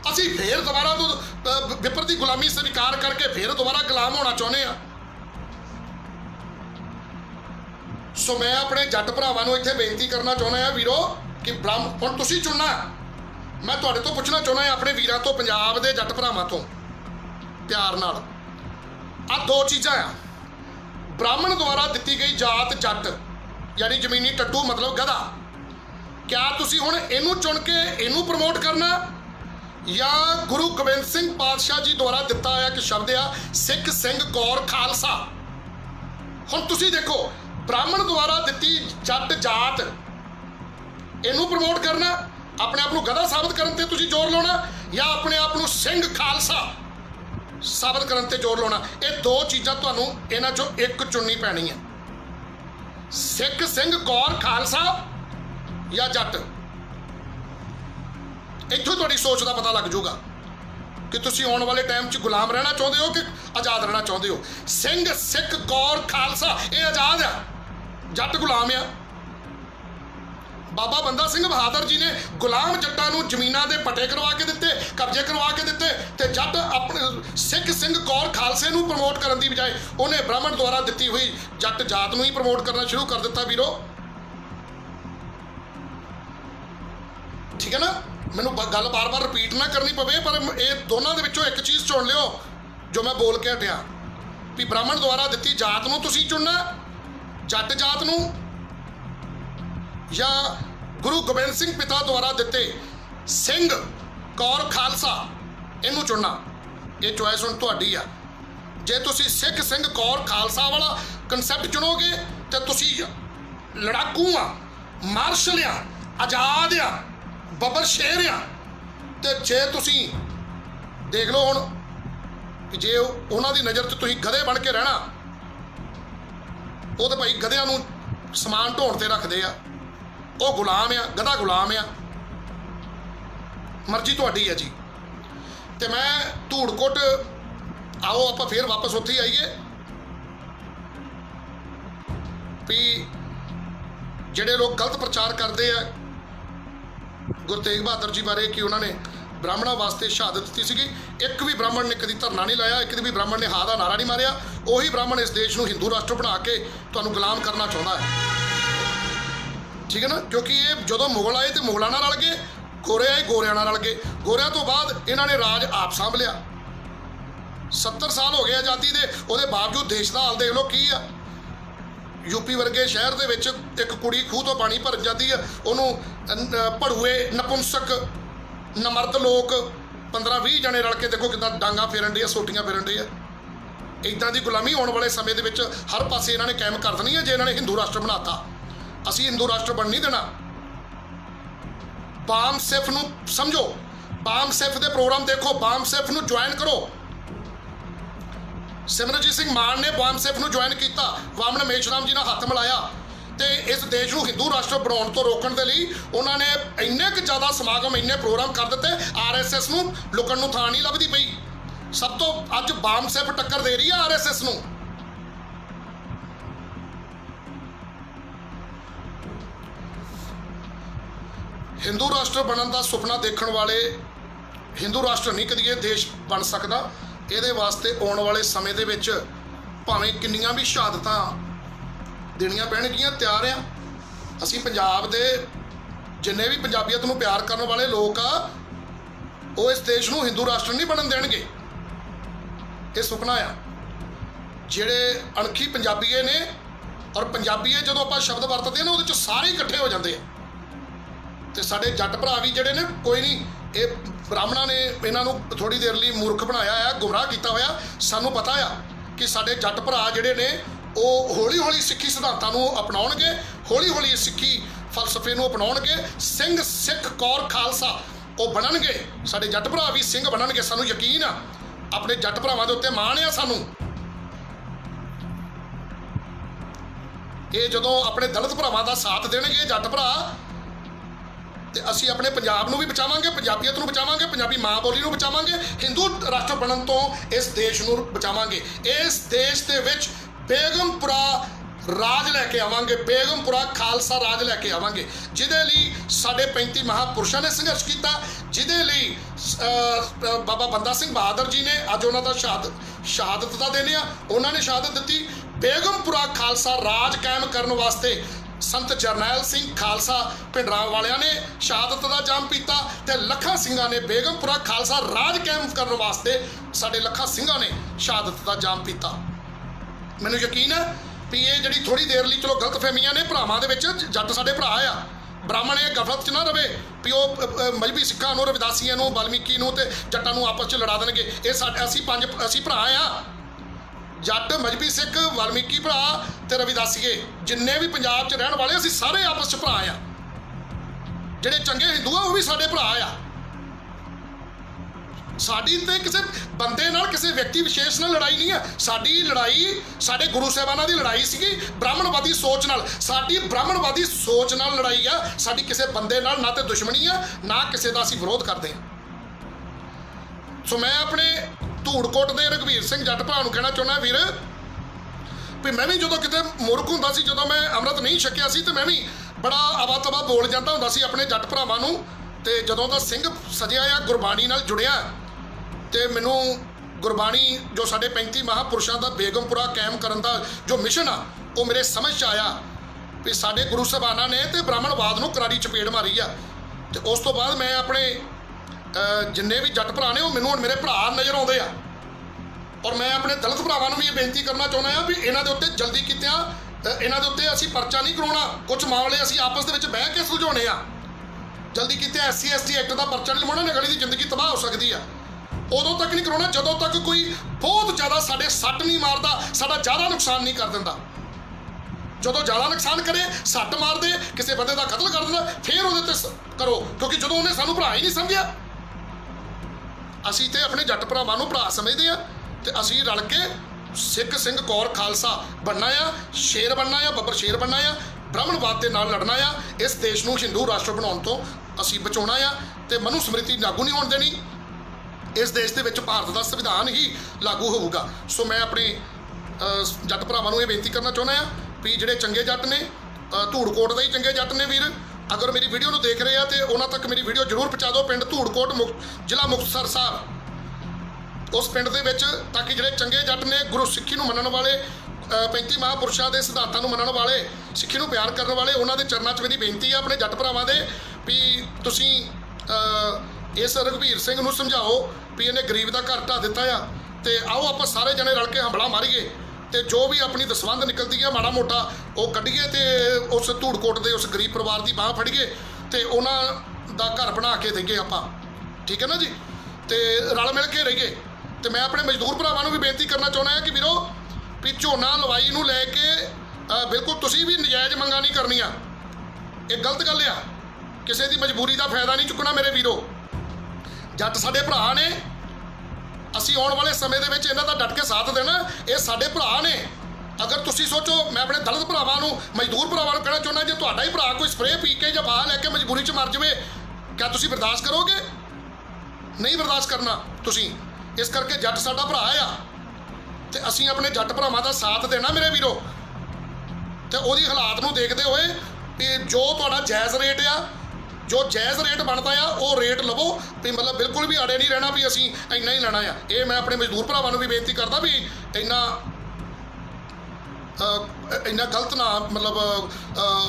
असी फिर दोबारा तो विपर की गुलामी स्वीकार करके फिर दोबारा गुलाम होना चाहुंदे आ। सो मैं अपने जट भरावां नूं इत्थे बेनती करना चाहुंदा हां वीरो कि ब्राह्मण हुण तुसीं चुनना। मैं तुहाडे तो पुछना चाहुंदा हां अपने वीरां तो, पंजाब दे जट भरावां तो प्यार नाल, आ दो चीज़ां आ। ब्राह्मण द्वारा दित्ती गई जात जट यानी जमीनी टट्टू मतलब गधा, क्या तुसी हुण इहनूं चुन के इहनूं प्रमोट करना या गुरु गोबिंद सिंह पातशाह जी द्वारा दिता होया कि शब्द आ सिख सिंह कौर खालसा। हुण तुसी देखो ब्राह्मण द्वारा दिती जट जात इहनूं प्रमोट करना, अपने आप नूं गधा साबित करन ते तुसी जोर लाउणा या अपने आप नूं सिंह खालसा साबित करन ते जोर लाउणा। ये दो चीज़ां तुहानूं इन्हां चों एक चुननी पैणी है, सिख सिंह कौर खालसा या जट। इत्थों तुहाडी सोच का पता लग जाऊगा कि तुसी आने वाले टाइम च गुलाम रहना चाहते हो कि आज़ाद रहना चाहते हो। सिंह सिख कौर खालसा ये आज़ाद आ, जट गुलाम आ। बाबा बंदा सिंह बहादुर जी ने गुलाम जट्टां नूं जमीनां दे पट्टे करवा के दिते, कब्जे करवा के दिते, ते जट अपने सिख सिंह कौर खालसे नूं प्रमोट करन दी बजाय उन्हें ब्राह्मण द्वारा दिती हुई जट जात नूं ही प्रमोट करना शुरू कर दिता वीरो। ठीक है ना, मैनू गल बार बार रिपीट ना करनी पवे, पर ये दोनों के विचों एक चीज़ चुन लियो जो मैं बोल के हटिया भी ब्राह्मण द्वारा दिती जात नूं तुसीं चुनना, जट जात नूं या गुरु गोबिंद सिंह पिता द्वारा दिते सिंह कौर खालसा इनू चुनना। ये चॉइस हुण तुहाडी आ। जे तुसी सिख सिंह कौर खालसा वाला कंसैप्ट चुनोगे तो तुसी लड़ाकू आ, मार्शल आ, आजाद आ, बबर शेर आ। ते जे तुसी देख लो हुण जे उन्हां दी नज़र 'च तुसी गधे बन के रहना, वो तो भाई गधियां नूं समान ढोण ते रखदे आ, वो गुलाम आ, गधा गुलाम आ। मर्जी तुहाडी है जी। तो मैं धूड़कोट आओ आप फिर वापस उत्थे ही आईए भी ਜਿਹੜੇ लोग गलत प्रचार करते हैं गुरु तेग बहादुर जी बारे कि उन्होंने ब्राह्मणों वास्ते शहादत दी सी। एक भी ब्राह्मण ने कभी धरना नहीं लाया, एक भी ब्राह्मण ने हाँ का नारा नहीं मारिया। उही ब्राह्मण इस देश को हिंदू राष्ट्र बना के तुहानूं गुलाम करना चाहता है, ठीक है ना। क्योंकि ये जो मुगल आए तो मुगलों नाल रल गए, गोरे आए गोरियां नाल रल गए, गोरियां तो बाद इन्होंने राज आप सांभ लिया। 70 साल हो गए आज़ादी के, उसके बावजूद देश का हाल देख लो की आ। यूपी वर्गे शहर के विच एक कुड़ी खूह तो पानी भर जाती है, उन्होंने भड़ूए नपुंसक नमर्द लोग 15-20 जने रल के देखो कितना डांगा फेरन डी, सोटियां फेरन डी। इदां दी गुलामी आने वाले समय दे विच हर पासे इन्होंने कायम कर देनी है। जे इन्होंने हिंदू राष्ट्र बनाता, असीं हिंदू राष्ट्र बन नहीं देना। बाम सिफ नूं समझो, बाम सिफ दे प्रोग्राम देखो, बाम सिफ नूं ज्वाइन करो। सिमरनजीत सिंह मान ने बाम सिफ नूं ज्वाइन किया, वामन मेशराम जी ने हथ मिलाया तो इस देश को हिंदू राष्ट्र बनाने तो रोकने के लिए उन्होंने इन्ने क ज़्यादा समागम इन्ने प्रोग्राम कर दिते, RSS नूं लुकण नूं थां नहीं लभदी पई। सब तो अज बाम सिफ टक्कर दे रही है RSS नूं। हिंदू राष्ट्र बनने का सुपना देखने वाले हिंदू राष्ट्र नहीं कदी ये देश बन सकता। ये वास्ते आने वाले समय दे विच भावें किन्नियां भी शहादतां देनियां पैणगियां, तैयार आ। असीं पंजाब दे जिन्ने भी पंजाबीयत नूं प्यार करने वाले लोग आ, वो इस देश नूं हिंदू राष्ट्र नहीं बनन देणगे। ये सुपना आ। जिहड़े अणखी पंजाबीए ने और पंजाबीए जदों आपां शब्द वरतदे हैं ना, उहदे च सारे इकट्ठे हो जाते हैं। तो साडे जट भरा भी जिहड़े ने, कोई नहीं ये ब्राह्मणों ने इन्हों थोड़ी देर लिए मूर्ख बनाया है, गुमराह किया होया। सानू पता है कि साडे जट भरा जिहड़े ने वो हौली हौली सिक्खी सिद्धांतां अपनाउणगे, हौली हौली सिक्खी फलसफे अपनाउणगे। सिंह सिख कौर खालसा वो बनणगे, साडे जट भरा भी सिंह बनणगे। सानू यकीन आ, अपने जट भरावां दे उत्ते माण आ सानू। ये जदों अपने दलित भरावां दा साथ देणगे जट भरा, तो असी अपने पंजाब नूं भी बचावांगे, पंजाबीयत नूं बचावांगे, पंजाबी माँ बोली नूं बचावांगे, हिंदू राष्ट्र बनन तो इस देश नूं बचावांगे। इस देश दे विच बेगमपुरा राज लैके आवांगे, बेगमपुरा खालसा राज लैके आवांगे, जिहदे लई साडे 35 महापुरुषां ने संघर्ष किया, जिहदे लई बाबा बंदा सिंह बहादुर जी ने अज उन्हां दा शहादत दा दिन आ, उन्हां ने शहादत दित्ती। बेगमपुरा खालसा राज कायम करने वास्ते संत जरनैल सिंह खालसा भिंडरां वालियां ने शहादत का जाम पीता, ते लखा सिंघां ने बेगमपुरा खालसा राज कायम करने वास्ते साडे लखा सिंघां ने शहादत का जाम पीता। मैनूं यकीन है भी ये जिहड़ी थोड़ी देर लई चलो गलतफहमियां ने भरावां दे विच, जट साडे भरा आ, ब्राह्मण ये गफलत च ना रवे भी वो मजहबी सिखां नूं, रविदासियां नूं, वाल्मीकी नूं ते जट्टां नूं आपस च लड़ा देणगे। ये असीं भरा आ, जट मजहबी सिख वाल्मीकी भरा ते रविदासीए जिन्ने भी पंजाब च रहने वाले, असीं सारे आपस च भरा आ। जिहड़े चंगे हिंदू आ वो भी साडे भरा आ। साडी ते किसी बंदे नाल, किसी व्यक्ति विशेष नाल लड़ाई नहीं है। साडी लड़ाई साडे गुरु साहिबानां दी लड़ाई सीगी ब्राह्मणवादी सोच नाल। साडी ब्राह्मणवादी सोच नाल लड़ाई आ, साडी किसी बंदे नाल ना ते दुश्मनी आ, ना किसी दा असीं विरोध करदे हां। सो मैं अपने धूड़कोट के रघवीर सिंह जट भरा कहना चाहुंदा वीर भी मैं भी जो किते मूर्ख हुंदा सी, जो मैं अमृत नहीं छकिया सी, तो मैं भी बड़ा अवा तवा बोल जाता हुंदा सी अपने जट भरावां नूं। ते जदों दा सिंह सजिया आ, गुरबाणी नाल जुड़िया, तो मैनूं गुरबाणी जो साडे 35 महापुरुषों का बेगमपुरा कायम करन दा जो मिशन आ, वो मेरे समझ च आया भी साडे गुरु साहिबानां ने तो ब्राह्मणवाद नूं करारी चपेड़ मारी आ। तो उस तो बाद मैं अपने जिन्ने भी जट भरा ने वो मैनूं मेरे भरा नज़र आउंदे आ। और मैं अपने दलित भरावां नूं भी ये बेनती करना चाहुंदा आ भी इन्हां दे उत्ते जल्दी कीतिआं इन्हां दे उत्ते असीं परचा नहीं करवाउणा, कुछ मामले असीं आपस दे विच बह के सुलझाउणे आ। ਜਲਦੀ ਕੀਤੇ SC ST ਐਕਟ ਦਾ ਪਰਚਾ ਨਹੀਂ ਲਵਾਉਣਾ, ਅਗਲੀ ਦੀ ਜ਼ਿੰਦਗੀ ਤਬਾਹ ਹੋ ਸਕਦੀ ਆ। ਉਦੋਂ ਤੱਕ ਨਹੀਂ ਕਰਾਉਣਾ ਜਦੋਂ ਤੱਕ ਕੋਈ ਬਹੁਤ ਜ਼ਿਆਦਾ ਸਾਡੇ ਸੱਟ ਨਹੀਂ ਮਾਰਦਾ, ਸਾਡਾ ਜ਼ਿਆਦਾ ਨੁਕਸਾਨ ਨਹੀਂ ਕਰ ਦਿੰਦਾ। ਜਦੋਂ ਜ਼ਿਆਦਾ ਨੁਕਸਾਨ ਕਰੇ, ਸੱਟ ਮਾਰ ਦੇ, ਕਿਸੇ ਬੰਦੇ ਦਾ ਕਤਲ ਕਰ ਦਿੰਦਾ, ਫਿਰ ਉਹਦੇ ਤੇ ਕਰੋ, ਕਿਉਂਕਿ ਜਦੋਂ ਉਹਨੇ ਸਾਨੂੰ ਭਰਾ ਹੀ ਨਹੀਂ ਸਮਝਿਆ। ਅਸੀਂ ਤੇ ਆਪਣੇ ਜੱਟ ਭਰਾਵਾਂ ਨੂੰ ਭਰਾ ਸਮਝਦੇ ਆ, ਤੇ ਅਸੀਂ ਰਲ ਕੇ ਸਿੱਖ ਸਿੰਘ ਕੌਰ ਖਾਲਸਾ ਬਣਨਾ ਆ, ਸ਼ੇਰ ਬਣਨਾ ਆ, ਬੱਬਰ ਸ਼ੇਰ ਬਣਨਾ ਆ, ਬ੍ਰਾਹਮਣਵਾਦ ਦੇ ਨਾਲ ਲੜਨਾ ਆ, ਇਸ ਦੇਸ਼ ਨੂੰ ਹਿੰਦੂ ਰਾਸ਼ਟਰ ਬਣਾਉਣ ਤੋਂ ਅਸੀਂ ਬਚਾਉਣਾ ਆ, ਤੇ ਮਨੂ ਸਮ੍ਰਿਤੀ ਲਾਗੂ ਨਹੀਂ ਹੋਣ ਦੇਣੀ। ਇਸ ਦੇਸ਼ ਦੇ ਵਿੱਚ ਭਾਰਤ ਦਾ ਸੰਵਿਧਾਨ ਹੀ ਲਾਗੂ ਹੋਊਗਾ। ਸੋ ਮੈਂ ਆਪਣੇ ਜੱਟ ਭਰਾਵਾਂ ਨੂੰ ਇਹ ਬੇਨਤੀ ਕਰਨਾ ਚਾਹੁੰਦਾ ਆ ਵੀ ਜਿਹੜੇ ਚੰਗੇ ਜੱਟ ਨੇ, ਧੂੜਕੋਟ ਦੇ ਹੀ ਚੰਗੇ ਜੱਟ ਨੇ ਵੀਰ, ਅਗਰ ਮੇਰੀ ਵੀਡੀਓ ਨੂੰ ਦੇਖ ਰਹੇ ਆ ਤੇ ਉਹਨਾਂ ਤੱਕ ਮੇਰੀ ਵੀਡੀਓ ਜ਼ਰੂਰ ਪਹੁੰਚਾ ਦਿਓ। ਪਿੰਡ ਧੂੜਕੋਟ, ਜ਼ਿਲ੍ਹਾ ਮੁਕਤਸਰ ਸਾਹਿਬ, ਉਸ ਪਿੰਡ ਦੇ ਵਿੱਚ, ਤਾਂ ਕਿ ਜਿਹੜੇ ਚੰਗੇ ਜੱਟ ਨੇ, ਗੁਰੂ ਸਿੱਖੀ ਨੂੰ ਮੰਨਣ ਵਾਲੇ, 35 ਮਹਾਂਪੁਰਸ਼ਾਂ ਦੇ ਸਿਧਾਂਤਾਂ ਨੂੰ ਮੰਨਣ ਵਾਲੇ, ਸਿੱਖੀ ਨੂੰ ਪਿਆਰ ਕਰਨ ਵਾਲੇ, ਉਹਨਾਂ ਦੇ ਚਰਨਾਂ 'ਚ ਮੇਰੀ ਬੇਨਤੀ ਆ ਆਪਣੇ ਜੱਟ ਭਰਾਵਾਂ ਦੇ ਵੀ ਤੁਸੀਂ ਇਸ ਰਘਬੀਰ ਸਿੰਘ ਨੂੰ ਸਮਝਾਓ ਵੀ ਇਹਨੇ ਗਰੀਬ ਦਾ ਘਰ ਢਾਹ ਦਿੱਤਾ ਆ, ਤੇ ਆਓ ਆਪਾਂ ਸਾਰੇ ਜਣੇ ਰਲ ਕੇ ਹੰਬਲਾ ਮਾਰੀਏ, ਤੇ ਜੋ ਵੀ ਆਪਣੀ ਦਸਵੰਧ ਨਿਕਲਦੀ ਆ ਮਾੜਾ ਮੋਟਾ ਉਹ ਕੱਢੀਏ, ਤੇ ਉਸ ਧੂੜਕੋਟ ਦੇ ਉਸ ਗਰੀਬ ਪਰਿਵਾਰ ਦੀ ਬਾਹ ਫੜੀਏ, ਤੇ ਉਹਨਾਂ ਦਾ ਘਰ ਬਣਾ ਕੇ ਦੇਈਏ ਆਪਾਂ, ਠੀਕ ਹੈ ਨਾ ਜੀ, ਤੇ ਰਲ ਮਿਲ ਕੇ ਰਹੀਏ। ਤੇ ਮੈਂ ਆਪਣੇ ਮਜ਼ਦੂਰ ਭਰਾਵਾਂ ਨੂੰ ਵੀ ਬੇਨਤੀ ਕਰਨਾ ਚਾਹੁੰਦਾ ਹਾਂ ਕਿ ਵੀਰੋ ਵੀ ਝੋਨਾ ਲਵਾਈ ਨੂੰ ਲੈ ਕੇ ਬਿਲਕੁਲ ਤੁਸੀਂ ਵੀ ਨਜਾਇਜ਼ ਮੰਗਾਂ ਨਹੀਂ ਕਰਨੀਆਂ, ਇਹ ਗਲਤ ਗੱਲ ਆ। ਕਿਸੇ ਦੀ ਮਜਬੂਰੀ ਦਾ ਫਾਇਦਾ ਨਹੀਂ ਚੁੱਕਣਾ ਮੇਰੇ ਵੀਰੋ। ਜੱਟ ਸਾਡੇ ਭਰਾ ਨੇ, ਅਸੀਂ ਆਉਣ ਵਾਲੇ ਸਮੇਂ ਦੇ ਵਿੱਚ ਇਹਨਾਂ ਦਾ ਡਟ ਕੇ ਸਾਥ ਦੇਣਾ। ਇਹ ਸਾਡੇ ਭਰਾ ਨੇ। ਅਗਰ ਤੁਸੀਂ ਸੋਚੋ, ਮੈਂ ਆਪਣੇ ਦਲਿਤ ਭਰਾਵਾਂ ਨੂੰ, ਮਜ਼ਦੂਰ ਭਰਾਵਾਂ ਨੂੰ ਕਹਿਣਾ ਚਾਹੁੰਦਾ, ਜੇ ਤੁਹਾਡਾ ਹੀ ਭਰਾ ਕੋਈ ਸਪਰੇਅ ਪੀ ਕੇ ਜਾਂ ਬਾਹਰ ਲੈ ਕੇ ਮਜਬੂਰੀ 'ਚ ਮਰ ਜਾਵੇ, ਕਿਆ ਤੁਸੀਂ ਬਰਦਾਸ਼ਤ ਕਰੋਗੇ? ਨਹੀਂ ਬਰਦਾਸ਼ਤ ਕਰਨਾ ਤੁਸੀਂ। ਇਸ ਕਰਕੇ ਜੱਟ ਸਾਡਾ ਭਰਾ ਆ, ਤੇ ਅਸੀਂ ਆਪਣੇ ਜੱਟ ਭਰਾਵਾਂ ਦਾ ਸਾਥ ਦੇਣਾ ਮੇਰੇ ਵੀਰੋ। ਤੇ ਉਹਦੀ ਹਾਲਾਤ ਨੂੰ ਦੇਖਦੇ ਹੋਏ ਵੀ ਜੋ ਤੁਹਾਡਾ ਜਾਇਜ਼ ਰੇਟ ਆ, ਜੋ ਜਾਇਜ਼ ਰੇਟ ਬਣਦਾ ਆ, ਉਹ ਰੇਟ ਲਵੋ ਵੀ ਮਤਲਬ ਬਿਲਕੁਲ ਵੀ ਆੜੇ ਨਹੀਂ ਰਹਿਣਾ ਵੀ ਅਸੀਂ ਇੰਨਾ ਹੀ ਲੈਣਾ ਆ। ਇਹ ਮੈਂ ਆਪਣੇ ਮਜ਼ਦੂਰ ਭਰਾਵਾਂ ਨੂੰ ਵੀ ਬੇਨਤੀ ਕਰਦਾ ਵੀ ਇੰਨਾ ਗਲਤ ਨਾ, ਮਤਲਬ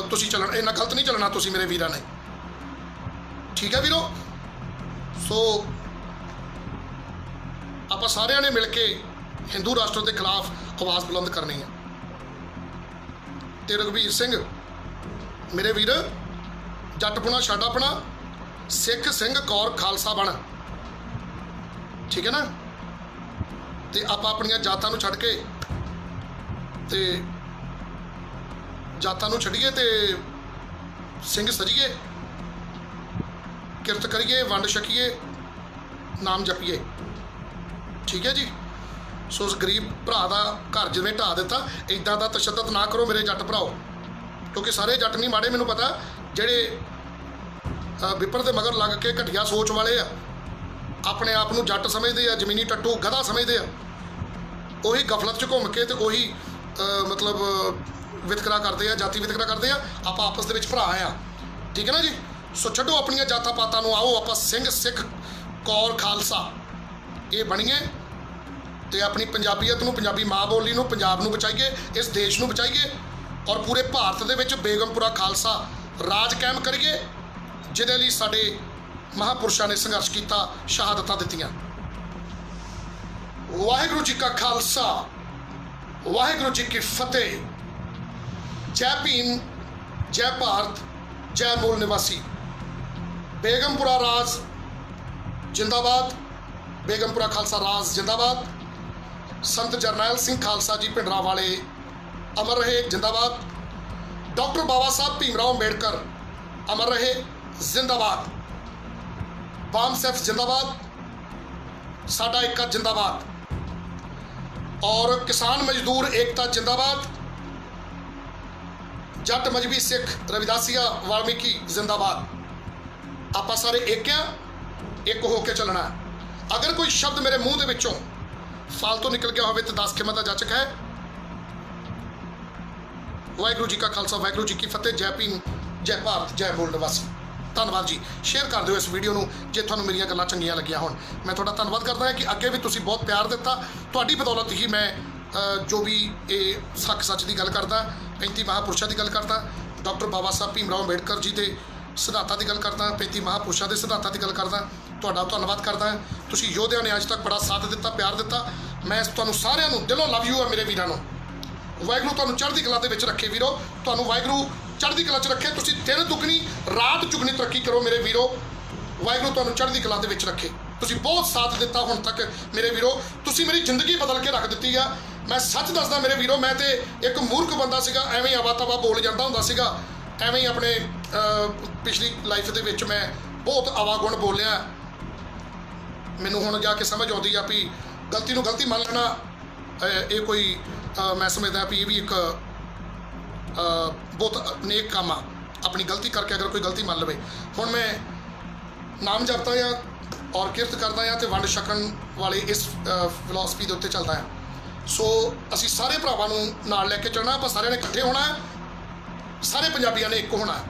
ਤੁਸੀਂ ਚੱਲਣਾ, ਇੰਨਾ ਗਲਤ ਨਹੀਂ ਚੱਲਣਾ ਤੁਸੀਂ ਮੇਰੇ ਵੀਰਾਂ ਨੇ, ਠੀਕ ਹੈ ਵੀਰੋ। ਸੋ ਆਪਾਂ ਸਾਰਿਆਂ ਨੇ ਮਿਲ ਕੇ ਹਿੰਦੂ ਰਾਸ਼ਟਰ ਦੇ ਖਿਲਾਫ ਆਵਾਜ਼ ਬੁਲੰਦ ਕਰਨੀ ਹੈ। ਤੇ ਰਘਬੀਰ ਸਿੰਘ ਮੇਰੇ ਵੀਰ, ਜੱਟਪੁਣਾ ਛੱਡ ਆਪਣਾ, ਸਿੱਖ ਸਿੰਘ ਕੌਰ ਖਾਲਸਾ ਬਣ, ਠੀਕ ਹੈ ਨਾ। ਤੇ ਆਪਾਂ ਆਪਣੀਆਂ ਜਾਤਾਂ ਨੂੰ ਛੱਡ ਕੇ, ਤੇ ਜਾਤਾਂ ਨੂੰ ਛੱਡੀਏ ਤੇ ਸਿੰਘ ਸਜੀਏ, ਕਿਰਤ ਕਰੀਏ, ਵੰਡ ਛਕੀਏ, ਨਾਮ ਜਪੀਏ, ਠੀਕ ਹੈ ਜੀ। ਸੋ ਉਸ ਗਰੀਬ ਭਰਾ ਦਾ ਘਰ ਜਿਵੇਂ ਢਾਹ ਦਿੱਤਾ, ਇੱਦਾਂ ਦਾ ਤਸ਼ੱਦਦ ਨਾ ਕਰੋ ਮੇਰੇ ਜੱਟ ਭਰਾਓ, ਕਿਉਂਕਿ ਸਾਰੇ ਜੱਟ ਨਹੀਂ ਮਾੜੇ। ਮੈਨੂੰ ਪਤਾ ਜਿਹੜੇ ਵਿਪਰ ਦੇ ਮਗਰ ਲੱਗ ਕੇ ਘਟੀਆ ਸੋਚ ਵਾਲੇ ਆ, ਆਪਣੇ ਆਪ ਨੂੰ ਜੱਟ ਸਮਝਦੇ ਆ, ਜ਼ਮੀਨੀ ਟੱਟੂ ਗਧਾ ਸਮਝਦੇ ਆ, ਉਹੀ ਗਫਲਤ 'ਚ ਘੁੰਮ ਕੇ ਤੇ ਉਹੀ ਮਤਲਬ ਵਿਤਕਰਾ ਕਰਦੇ ਆ, ਜਾਤੀ ਵਿਤਕਰਾ ਕਰਦੇ ਆ। ਆਪਾਂ ਆਪਸ ਦੇ ਵਿੱਚ ਭਰਾ ਆ, ਠੀਕ ਹੈ ਨਾ ਜੀ। ਸੋ ਛੱਡੋ ਆਪਣੀਆਂ ਜਾਤਾਂ ਪਾਤਾਂ ਨੂੰ, ਆਓ ਆਪਾਂ ਸਿੰਘ ਸਿੱਖ ਕੌਰ ਖਾਲਸਾ ਇਹ ਬਣੀਏ, ਤੇ ਆਪਣੀ ਪੰਜਾਬੀਅਤ ਨੂੰ, ਪੰਜਾਬੀ ਮਾਂ ਬੋਲੀ ਨੂੰ, ਪੰਜਾਬ ਨੂੰ ਬਚਾਈਏ, ਇਸ ਦੇਸ਼ ਨੂੰ ਬਚਾਈਏ, ਔਰ ਪੂਰੇ ਭਾਰਤ ਦੇ ਵਿੱਚ ਬੇਗਮਪੁਰਾ ਖਾਲਸਾ ਰਾਜ ਕਾਇਮ ਕਰੀਏ, ਜਿਹਦੇ ਲਈ ਸਾਡੇ ਮਹਾਂਪੁਰਸ਼ਾਂ ਨੇ ਸੰਘਰਸ਼ ਕੀਤਾ, ਸ਼ਹਾਦਤਾਂ ਦਿੱਤੀਆਂ। ਵਾਹਿਗੁਰੂ ਜੀ ਕਾ ਖਾਲਸਾ, ਵਾਹਿਗੁਰੂ ਜੀ ਕੀ ਫਤਿਹ। ਜੈ ਭੀਮ, ਜੈ ਭਾਰਤ, ਜੈ ਮੂਲ ਨਿਵਾਸੀ। ਬੇਗਮਪੁਰਾ ਰਾਜ ਜਿੰਦਾਬਾਦ, ਬੇਗਮਪੁਰਾ ਖਾਲਸਾ ਰਾਜ ਜਿੰਦਾਬਾਦ। ਸੰਤ ਜਰਨੈਲ ਸਿੰਘ ਖਾਲਸਾ ਜੀ ਭਿੰਡਰਾਂਵਾਲੇ ਅਮਰ ਰਹੇ, ਜਿੰਦਾਬਾਦ। ਡਾਕਟਰ ਬਾਬਾ ਸਾਹਿਬ ਭੀਮਰਾਓ ਅੰਬੇਡਕਰ ਅਮਰ ਰਹੇ, जिंदाबाद। बाम सैफ जिंदाबाद, साडा एकता जिंदाबाद, और किसान मजदूर एकता जिंदाबाद। जट मजहबी सिख रविदासिया वाल्मीकि जिंदाबाद। आपां सारे एक होके चलना। अगर कोई शब्द मेरे मूँह दे विचों फालतू निकल गया होवे तो 10 खिमा दा जाचक है। वाहिगुरू जी का खालसा, वाहिगुरू जी की फतेह। जय भीम, जय भारत, जय मूल निवासी। ਧੰਨਵਾਦ ਜੀ। ਸ਼ੇਅਰ ਕਰ ਦਿਓ ਇਸ ਵੀਡੀਓ ਨੂੰ ਜੇ ਤੁਹਾਨੂੰ ਮੇਰੀਆਂ ਗੱਲਾਂ ਚੰਗੀਆਂ ਲੱਗੀਆਂ ਹੋਣ। ਮੈਂ ਤੁਹਾਡਾ ਧੰਨਵਾਦ ਕਰਦਾ ਹਾਂ ਕਿ ਅੱਗੇ ਵੀ ਤੁਸੀਂ ਬਹੁਤ ਪਿਆਰ ਦਿੱਤਾ। ਤੁਹਾਡੀ ਬਦੌਲਤ ਹੀ ਮੈਂ ਜੋ ਵੀ ਇਹ ਸੱਚ ਦੀ ਗੱਲ ਕਰਦਾ, 35 ਮਹਾਂਪੁਰਸ਼ਾਂ ਦੀ ਗੱਲ ਕਰਦਾ, ਡਾਕਟਰ ਬਾਬਾ ਸਾਹਿਬ ਭੀਮਰਾਓ ਅੰਬੇਡਕਰ ਜੀ ਦੇ ਸਿਧਾਂਤਾਂ ਦੀ ਗੱਲ ਕਰਦਾ, 35 ਮਹਾਂਪੁਰਸ਼ਾਂ ਦੇ ਸਿਧਾਂਤਾਂ ਦੀ ਗੱਲ ਕਰਦਾ। ਤੁਹਾਡਾ ਧੰਨਵਾਦ ਕਰਦਾ ਹਾਂ। ਤੁਸੀਂ ਯੋਧਿਆਂ ਨੇ ਅੱਜ ਤੱਕ ਬੜਾ ਸਾਥ ਦਿੱਤਾ, ਪਿਆਰ ਦਿੱਤਾ। ਮੈਂ ਤੁਹਾਨੂੰ ਸਾਰਿਆਂ ਨੂੰ ਦਿਲੋਂ ਲਵ ਯੂ ਆ ਮੇਰੇ ਵੀਰਾਂ ਨੂੰ। ਵਾਹਿਗੁਰੂ ਤੁਹਾਨੂੰ ਚੜ੍ਹਦੀ ਕਲਾ ਦੇ ਵਿੱਚ ਰੱਖੇ ਵੀਰੋ। ਤੁਹਾਨੂੰ ਵਾਹਿਗੁਰੂ ਚੜ੍ਹਦੀ ਕਲਾ 'ਚ ਰੱਖੇ। ਤੁਸੀਂ ਦਿਨ ਦੁੱਗਣੀ ਰਾਤ ਚੁਗਣੀ ਤਰੱਕੀ ਕਰੋ ਮੇਰੇ ਵੀਰੋ। ਵਾਹਿਗੁਰੂ ਤੁਹਾਨੂੰ ਚੜ੍ਹਦੀ ਕਲਾ ਦੇ ਵਿੱਚ ਰੱਖੇ। ਤੁਸੀਂ ਬਹੁਤ ਸਾਥ ਦਿੱਤਾ ਹੁਣ ਤੱਕ ਮੇਰੇ ਵੀਰੋ, ਤੁਸੀਂ ਮੇਰੀ ਜ਼ਿੰਦਗੀ ਬਦਲ ਕੇ ਰੱਖ ਦਿੱਤੀ ਆ। ਮੈਂ ਸੱਚ ਦੱਸਦਾ ਮੇਰੇ ਵੀਰੋ, ਮੈਂ ਤੇ ਇੱਕ ਮੂਰਖ ਬੰਦਾ ਸੀਗਾ, ਐਵੇਂ ਹੀ ਆਵਾ ਤਵਾ ਬੋਲ ਜਾਂਦਾ ਹੁੰਦਾ ਸੀਗਾ, ਐਵੇਂ ਹੀ ਆਪਣੇ ਪਿਛਲੀ ਲਾਈਫ ਦੇ ਵਿੱਚ ਮੈਂ ਬਹੁਤ ਆਵਾਗੁਣ ਬੋਲਿਆ। ਮੈਨੂੰ ਹੁਣ ਜਾ ਕੇ ਸਮਝ ਆਉਂਦੀ ਆ ਵੀ ਗਲਤੀ ਨੂੰ ਗਲਤੀ ਮੰਨ ਲੈਣਾ ਇਹ ਕੋਈ ਮੈਂ ਸਮਝਦਾ ਵੀ ਇਹ ਵੀ ਇੱਕ ਬਹੁਤ ਨੇਕ ਕੰਮ ਆ। ਆਪਣੀ ਗਲਤੀ ਕਰਕੇ ਅਗਰ ਕੋਈ ਗਲਤੀ ਮੰਨ ਲਵੇ। ਹੁਣ ਮੈਂ ਨਾਮ ਜਪਦਾ ਆ ਔਰ ਕਿਰਤ ਕਰਦਾ ਆ ਤੇ ਵੰਡ ਛਕਣ ਵਾਲੇ ਇਸ ਫਿਲਾਸਫੀ ਦੇ ਉੱਤੇ ਚੱਲਦਾ ਆ। ਸੋ ਅਸੀਂ ਸਾਰੇ ਭਰਾਵਾਂ ਨੂੰ ਨਾਲ ਲੈ ਕੇ ਚੱਲਣਾ। ਆਪਾਂ ਸਾਰਿਆਂ ਨੇ ਇਕੱਠੇ ਹੋਣਾ ਹੈ। ਸਾਰੇ ਪੰਜਾਬੀਆਂ ਨੇ ਇੱਕ ਹੋਣਾ ਹੈ।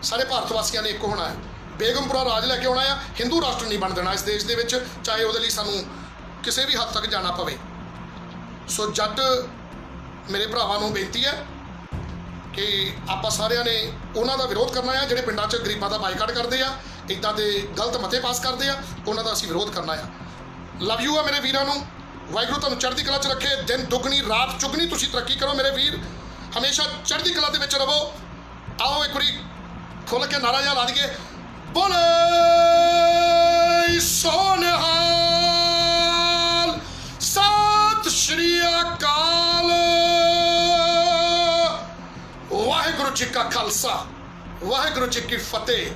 ਸਾਰੇ ਭਾਰਤ ਵਾਸੀਆਂ ਨੇ ਇੱਕ ਹੋਣਾ ਹੈ। ਬੇਗਮਪੁਰਾ ਰਾਜ ਲੈ ਕੇ ਆਉਣਾ ਆ। ਹਿੰਦੂ ਰਾਸ਼ਟਰ ਨਹੀਂ ਬਣ ਦੇਣਾ ਇਸ ਦੇਸ਼ ਦੇ ਵਿੱਚ, ਚਾਹੇ ਉਹਦੇ ਲਈ ਸਾਨੂੰ ਕਿਸੇ ਵੀ ਹੱਦ ਤੱਕ ਜਾਣਾ ਪਵੇ। ਸੋ ਜੱਟ ਮੇਰੇ ਭਰਾਵਾਂ ਨੂੰ ਬੇਨਤੀ ਹੈ ਕਿ ਆਪਾਂ ਸਾਰਿਆਂ ਨੇ ਉਹਨਾਂ ਦਾ ਵਿਰੋਧ ਕਰਨਾ ਆ ਜਿਹੜੇ ਪਿੰਡਾਂ 'ਚ ਗਰੀਬਾਂ ਦਾ ਬਾਈਕਾਟ ਕਰਦੇ ਆ, ਇੱਦਾਂ ਦੇ ਗਲਤ ਮਤੇ ਪਾਸ ਕਰਦੇ ਆ, ਉਹਨਾਂ ਦਾ ਅਸੀਂ ਵਿਰੋਧ ਕਰਨਾ ਆ। ਲਵ ਯੂ ਆ ਮੇਰੇ ਵੀਰਾਂ ਨੂੰ। ਵਾਹਿਗੁਰੂ ਤੁਹਾਨੂੰ ਚੜ੍ਹਦੀ ਕਲਾ 'ਚ ਰੱਖੇ। ਦਿਨ ਦੁੱਗਣੀ ਰਾਤ ਚੁਗਣੀ ਤੁਸੀਂ ਤਰੱਕੀ ਕਰੋ ਮੇਰੇ ਵੀਰ। ਹਮੇਸ਼ਾ ਚੜ੍ਹਦੀ ਕਲਾ ਦੇ ਵਿੱਚ ਰਹੋ। ਆਓ ਇੱਕ ਵਾਰੀ ਖੁੱਲ੍ਹ ਕੇ ਨਾਰਾ ਜਿਹਾ ਲਾ ਦਈਏ, ਬੋਲੇ ਸੋਨਿਹਾਲ, ਸਤਿ ਸ਼੍ਰੀ ਅਕਾਲ। ਵਾਹਿਗੁਰੂ ਜੀ ਕਾ ਖਾਲਸਾ, ਵਾਹਿਗੁਰੂ ਜੀ ਕੀ ਫਤਿਹ।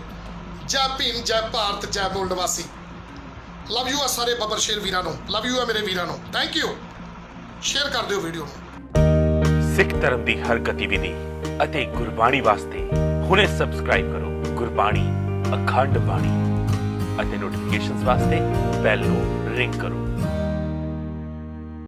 ਜੈ ਭੀਮ, ਜੈ ਭਾਰਤ, ਜੈ ਬੋਲ ਨਿਵਾਸੀ। ਲਵ ਯੂ ਆ ਸਾਰੇ ਬੱਬਰ ਸ਼ੇਰ ਵੀਰਾਂ ਨੂੰ। ਲਵ ਯੂ ਆ ਮੇਰੇ ਵੀਰਾਂ ਨੂੰ। Thank you. ਸ਼ੇਅਰ ਕਰ ਦਿਓ ਵੀਡੀਓ ਨੂੰ। ਸਿੱਖ ਧਰਮ ਦੀ ਹਰ ਗਤੀਵਿਧੀ ਅਤੇ ਗੁਰਬਾਣੀ ਵਾਸਤੇ ਹੁਣੇ ਸਬਸਕ੍ਰਾਈਬ ਕਰੋ ਗੁਰਬਾਣੀ ਅਖੰਡ ਬਾਣੀ ਅਤੇ ਨੋਟੀਫਿਕੇਸ਼ਨਸ ਵਾਸਤੇ ਬੈਲ ਨੂੰ ਰਿੰਗ ਕਰੋ।